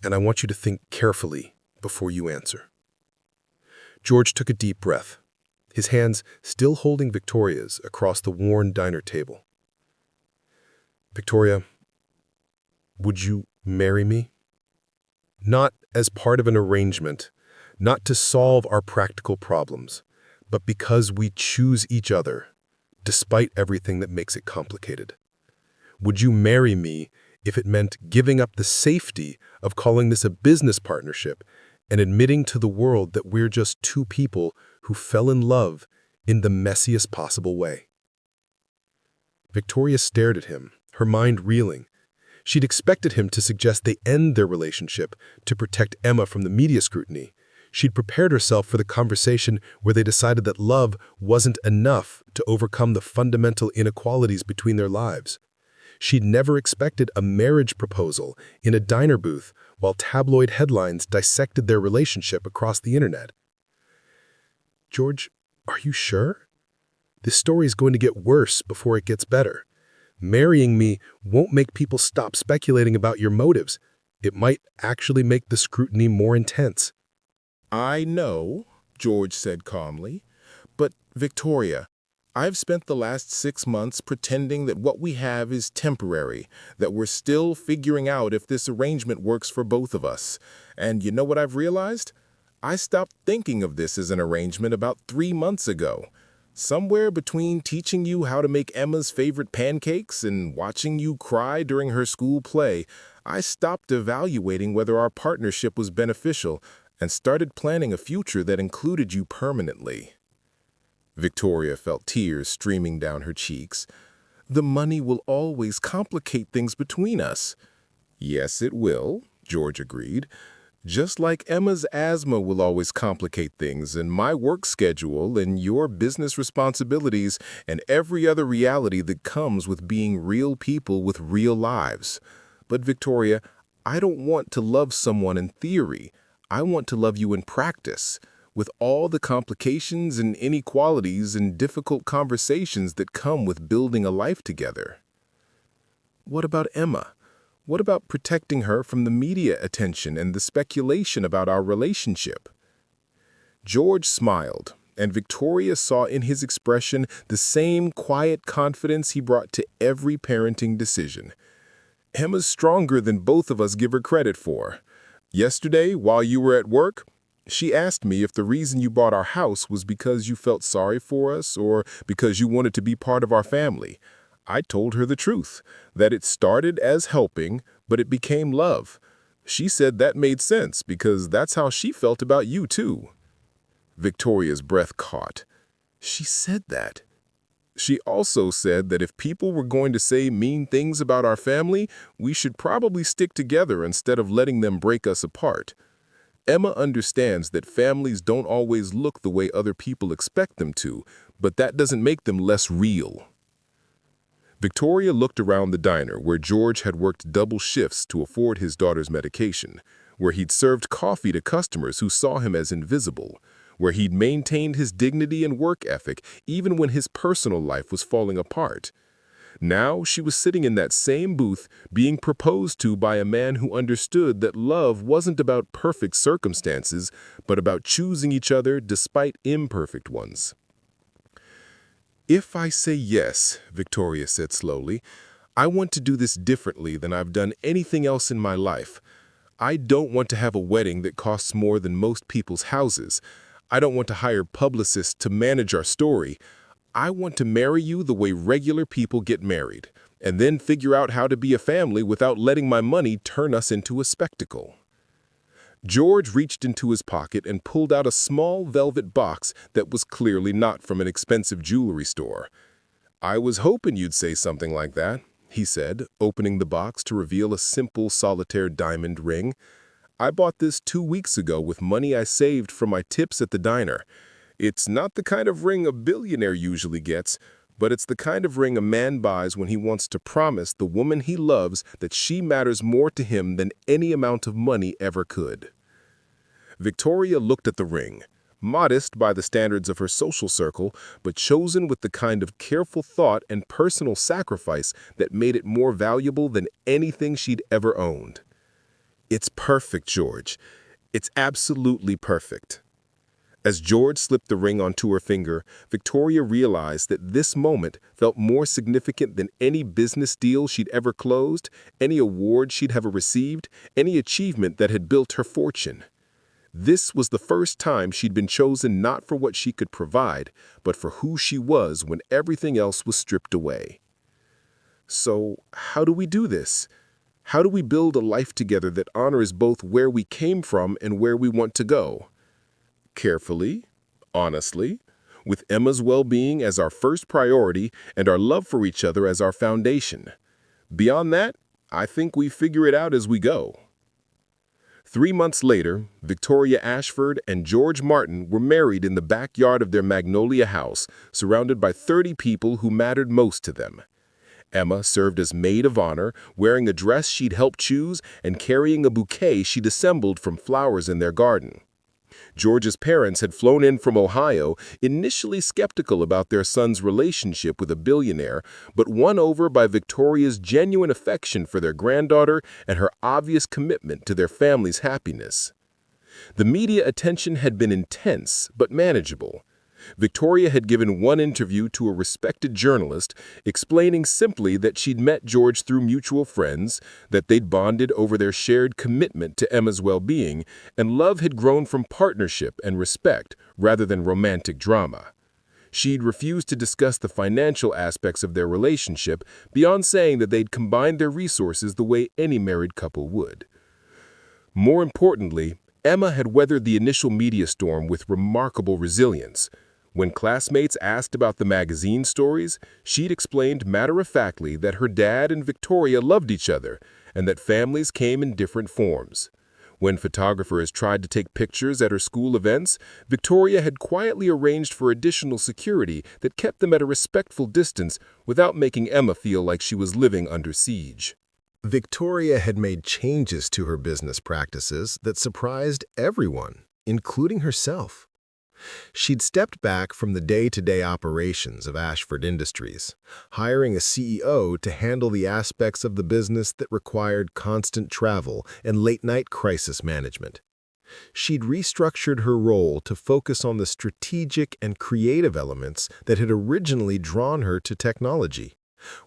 and I want you to think carefully before you answer." George took a deep breath, his hands still holding Victoria's across the worn diner table. "Victoria, would you marry me? Not as part of an arrangement, not to solve our practical problems, but because we choose each other, despite everything that makes it complicated. Would you marry me if it meant giving up the safety of calling this a business partnership and admitting to the world that we're just two people who fell in love in the messiest possible way?" Victoria stared at him, her mind reeling. She'd expected him to suggest they end their relationship to protect Emma from the media scrutiny. She'd prepared herself for the conversation where they decided that love wasn't enough to overcome the fundamental inequalities between their lives. She'd never expected a marriage proposal in a diner booth while tabloid headlines dissected their relationship across the internet. "George, are you sure? This story is going to get worse before it gets better. Marrying me won't make people stop speculating about your motives. It might actually make the scrutiny more intense." "I know," George said calmly, "but Victoria, I've spent the last 6 months pretending that what we have is temporary, that we're still figuring out if this arrangement works for both of us. And you know what I've realized? I stopped thinking of this as an arrangement about 3 months ago. Somewhere between teaching you how to make Emma's favorite pancakes and watching you cry during her school play, I stopped evaluating whether our partnership was beneficial and started planning a future that included you permanently." Victoria felt tears streaming down her cheeks. "The money will always complicate things between us." "Yes, it will," George agreed. "Just like Emma's asthma will always complicate things, and my work schedule, and your business responsibilities, and every other reality that comes with being real people with real lives. But Victoria, I don't want to love someone in theory. I want to love you in practice, with all the complications and inequalities and difficult conversations that come with building a life together." "What about Emma? What about protecting her from the media attention and the speculation about our relationship?" George smiled, and Victoria saw in his expression the same quiet confidence he brought to every parenting decision. "Emma's stronger than both of us give her credit for. Yesterday, while you were at work, she asked me if the reason you bought our house was because you felt sorry for us or because you wanted to be part of our family. I told her the truth, that it started as helping, but it became love. She said that made sense because that's how she felt about you too." Victoria's breath caught. "She said that?" "She also said that if people were going to say mean things about our family, we should probably stick together instead of letting them break us apart. Emma understands that families don't always look the way other people expect them to, but that doesn't make them less real." Victoria looked around the diner where George had worked double shifts to afford his daughter's medication, where he'd served coffee to customers who saw him as invisible, where he'd maintained his dignity and work ethic even when his personal life was falling apart. Now she was sitting in that same booth being proposed to by a man who understood that love wasn't about perfect circumstances, but about choosing each other despite imperfect ones. "If I say yes," Victoria said slowly, "I want to do this differently than I've done anything else in my life. I don't want to have a wedding that costs more than most people's houses. I don't want to hire publicists to manage our story. I want to marry you the way regular people get married, and then figure out how to be a family without letting my money turn us into a spectacle." George reached into his pocket and pulled out a small velvet box that was clearly not from an expensive jewelry store. "I was hoping you'd say something like that," he said, opening the box to reveal a simple solitaire diamond ring. "I bought this 2 weeks ago with money I saved from my tips at the diner. It's not the kind of ring a billionaire usually gets, but it's the kind of ring a man buys when he wants to promise the woman he loves that she matters more to him than any amount of money ever could." Victoria looked at the ring, modest by the standards of her social circle, but chosen with the kind of careful thought and personal sacrifice that made it more valuable than anything she'd ever owned. "It's perfect, George. It's absolutely perfect." As George slipped the ring onto her finger, Victoria realized that this moment felt more significant than any business deal she'd ever closed, any award she'd ever received, any achievement that had built her fortune. This was the first time she'd been chosen not for what she could provide, but for who she was when everything else was stripped away. "So, how do we do this? How do we build a life together that honors both where we came from and where we want to go?" "Carefully, honestly, with Emma's well-being as our first priority and our love for each other as our foundation. Beyond that, I think we figure it out as we go." 3 months later, Victoria Ashford and George Martin were married in the backyard of their Magnolia house, surrounded by 30 people who mattered most to them. Emma served as maid of honor, wearing a dress she'd helped choose and carrying a bouquet she'd assembled from flowers in their garden. George's parents had flown in from Ohio, initially skeptical about their son's relationship with a billionaire, but won over by Victoria's genuine affection for their granddaughter and her obvious commitment to their family's happiness. The media attention had been intense, but manageable. Victoria had given one interview to a respected journalist, explaining simply that she'd met George through mutual friends, that they'd bonded over their shared commitment to Emma's well-being, and love had grown from partnership and respect rather than romantic drama. She'd refused to discuss the financial aspects of their relationship beyond saying that they'd combined their resources the way any married couple would. More importantly, Emma had weathered the initial media storm with remarkable resilience. When classmates asked about the magazine stories, she'd explained matter-of-factly that her dad and Victoria loved each other and that families came in different forms. When photographers tried to take pictures at her school events, Victoria had quietly arranged for additional security that kept them at a respectful distance without making Emma feel like she was living under siege. Victoria had made changes to her business practices that surprised everyone, including herself. She'd stepped back from the day-to-day operations of Ashford Industries, hiring a CEO to handle the aspects of the business that required constant travel and late-night crisis management. She'd restructured her role to focus on the strategic and creative elements that had originally drawn her to technology,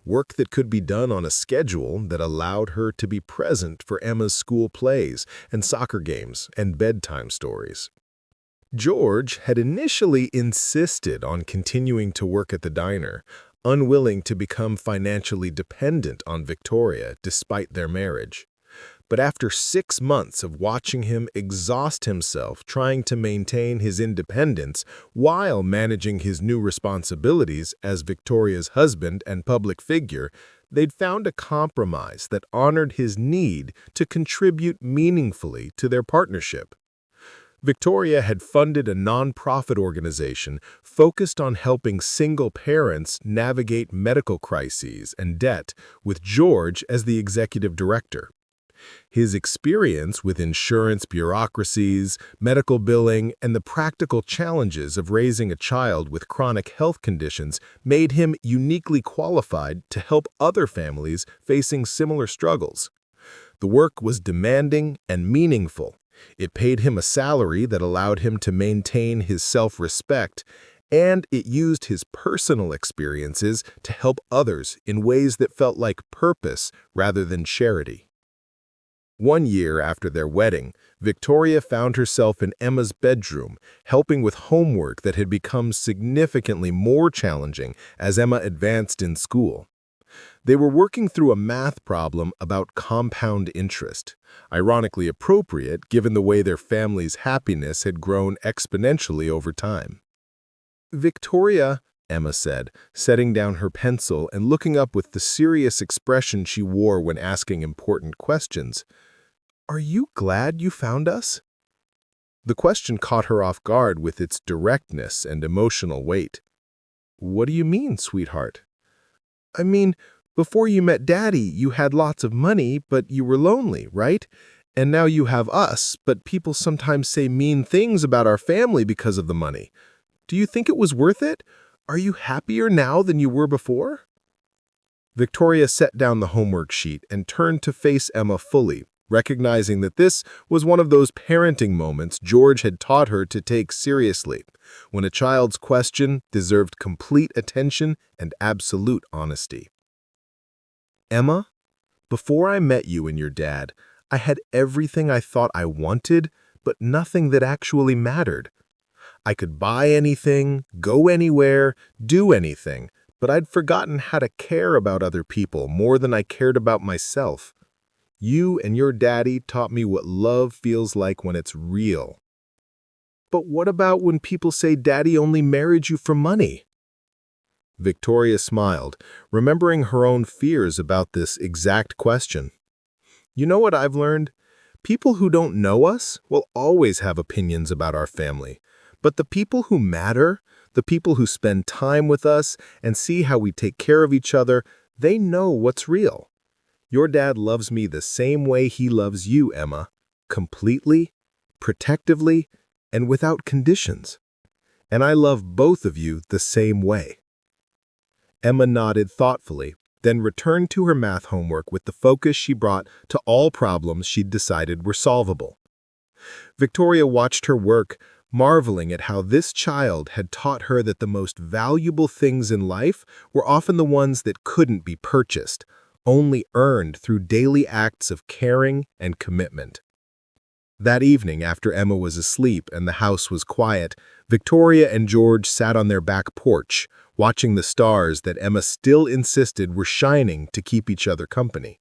work that could be done on a schedule that allowed her to be present for Emma's school plays and soccer games and bedtime stories. George had initially insisted on continuing to work at the diner, unwilling to become financially dependent on Victoria despite their marriage. But after 6 months of watching him exhaust himself trying to maintain his independence while managing his new responsibilities as Victoria's husband and public figure, they'd found a compromise that honored his need to contribute meaningfully to their partnership. Victoria had funded a nonprofit organization focused on helping single parents navigate medical crises and debt, with George as the executive director. His experience with insurance bureaucracies, medical billing, and the practical challenges of raising a child with chronic health conditions made him uniquely qualified to help other families facing similar struggles. The work was demanding and meaningful. It paid him a salary that allowed him to maintain his self-respect, and it used his personal experiences to help others in ways that felt like purpose rather than charity. One year after their wedding, Victoria found herself in Emma's bedroom, helping with homework that had become significantly more challenging as Emma advanced in school. They were working through a math problem about compound interest, ironically appropriate given the way their family's happiness had grown exponentially over time. "Victoria," Emma said, setting down her pencil and looking up with the serious expression she wore when asking important questions, "are you glad you found us?" The question caught her off guard with its directness and emotional weight. "What do you mean, sweetheart?" "I mean, before you met Daddy, you had lots of money, but you were lonely, right? And now you have us, but people sometimes say mean things about our family because of the money. Do you think it was worth it? Are you happier now than you were before?" Victoria set down the homework sheet and turned to face Emma fully, recognizing that this was one of those parenting moments George had taught her to take seriously, when a child's question deserved complete attention and absolute honesty. "Emma, before I met you and your dad, I had everything I thought I wanted, but nothing that actually mattered. I could buy anything, go anywhere, do anything, but I'd forgotten how to care about other people more than I cared about myself. You and your daddy taught me what love feels like when it's real." "But what about when people say Daddy only married you for money?" Victoria smiled, remembering her own fears about this exact question. "You know what I've learned? People who don't know us will always have opinions about our family. But the people who matter, the people who spend time with us and see how we take care of each other, they know what's real. Your dad loves me the same way he loves you, Emma, completely, protectively, and without conditions. And I love both of you the same way." Emma nodded thoughtfully, then returned to her math homework with the focus she brought to all problems she'd decided were solvable. Victoria watched her work, marveling at how this child had taught her that the most valuable things in life were often the ones that couldn't be purchased, only earned through daily acts of caring and commitment. That evening, after Emma was asleep and the house was quiet, Victoria and George sat on their back porch, watching the stars that Emma still insisted were shining to keep each other company.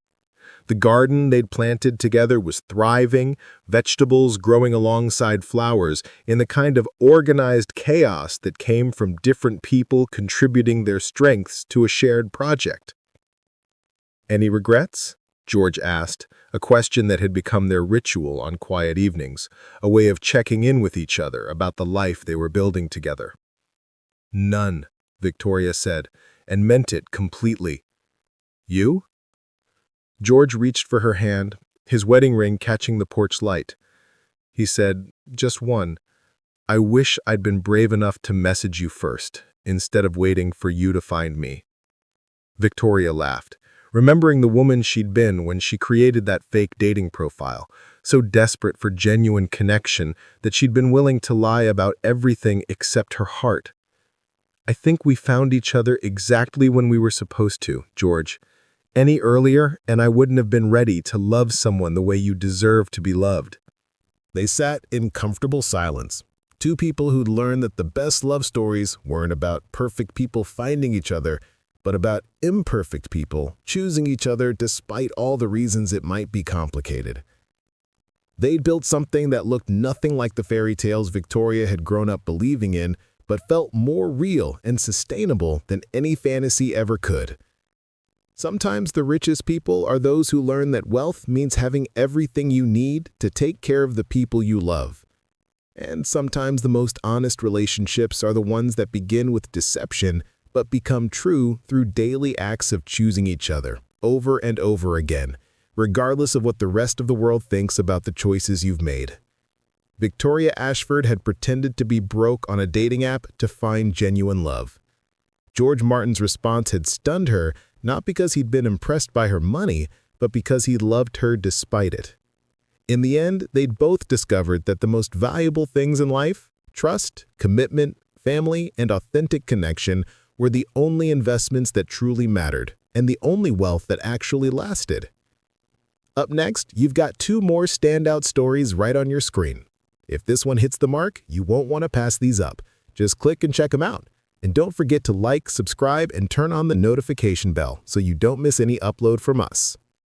The garden they'd planted together was thriving, vegetables growing alongside flowers in the kind of organized chaos that came from different people contributing their strengths to a shared project. "Any regrets?" George asked, a question that had become their ritual on quiet evenings, a way of checking in with each other about the life they were building together. "None," Victoria said, and meant it completely. "You?" George reached for her hand, his wedding ring catching the porch light. He said, "Just one. I wish I'd been brave enough to message you first, instead of waiting for you to find me." Victoria laughed, remembering the woman she'd been when she created that fake dating profile, so desperate for genuine connection that she'd been willing to lie about everything except her heart. "I think we found each other exactly when we were supposed to, George. Any earlier, and I wouldn't have been ready to love someone the way you deserve to be loved." They sat in comfortable silence, two people who'd learned that the best love stories weren't about perfect people finding each other, but about imperfect people choosing each other despite all the reasons it might be complicated. They'd built something that looked nothing like the fairy tales Victoria had grown up believing in, but felt more real and sustainable than any fantasy ever could. Sometimes the richest people are those who learn that wealth means having everything you need to take care of the people you love. And sometimes the most honest relationships are the ones that begin with deception but become true through daily acts of choosing each other, over and over again, regardless of what the rest of the world thinks about the choices you've made. Victoria Ashford had pretended to be broke on a dating app to find genuine love. George Martin's response had stunned her, not because he'd been impressed by her money, but because he loved her despite it. In the end, they'd both discovered that the most valuable things in life, trust, commitment, family, and authentic connection were the only investments that truly mattered, and the only wealth that actually lasted. Up next, you've got two more standout stories right on your screen. If this one hits the mark, you won't want to pass these up. Just click and check them out. And don't forget to like, subscribe, and turn on the notification bell so you don't miss any upload from us.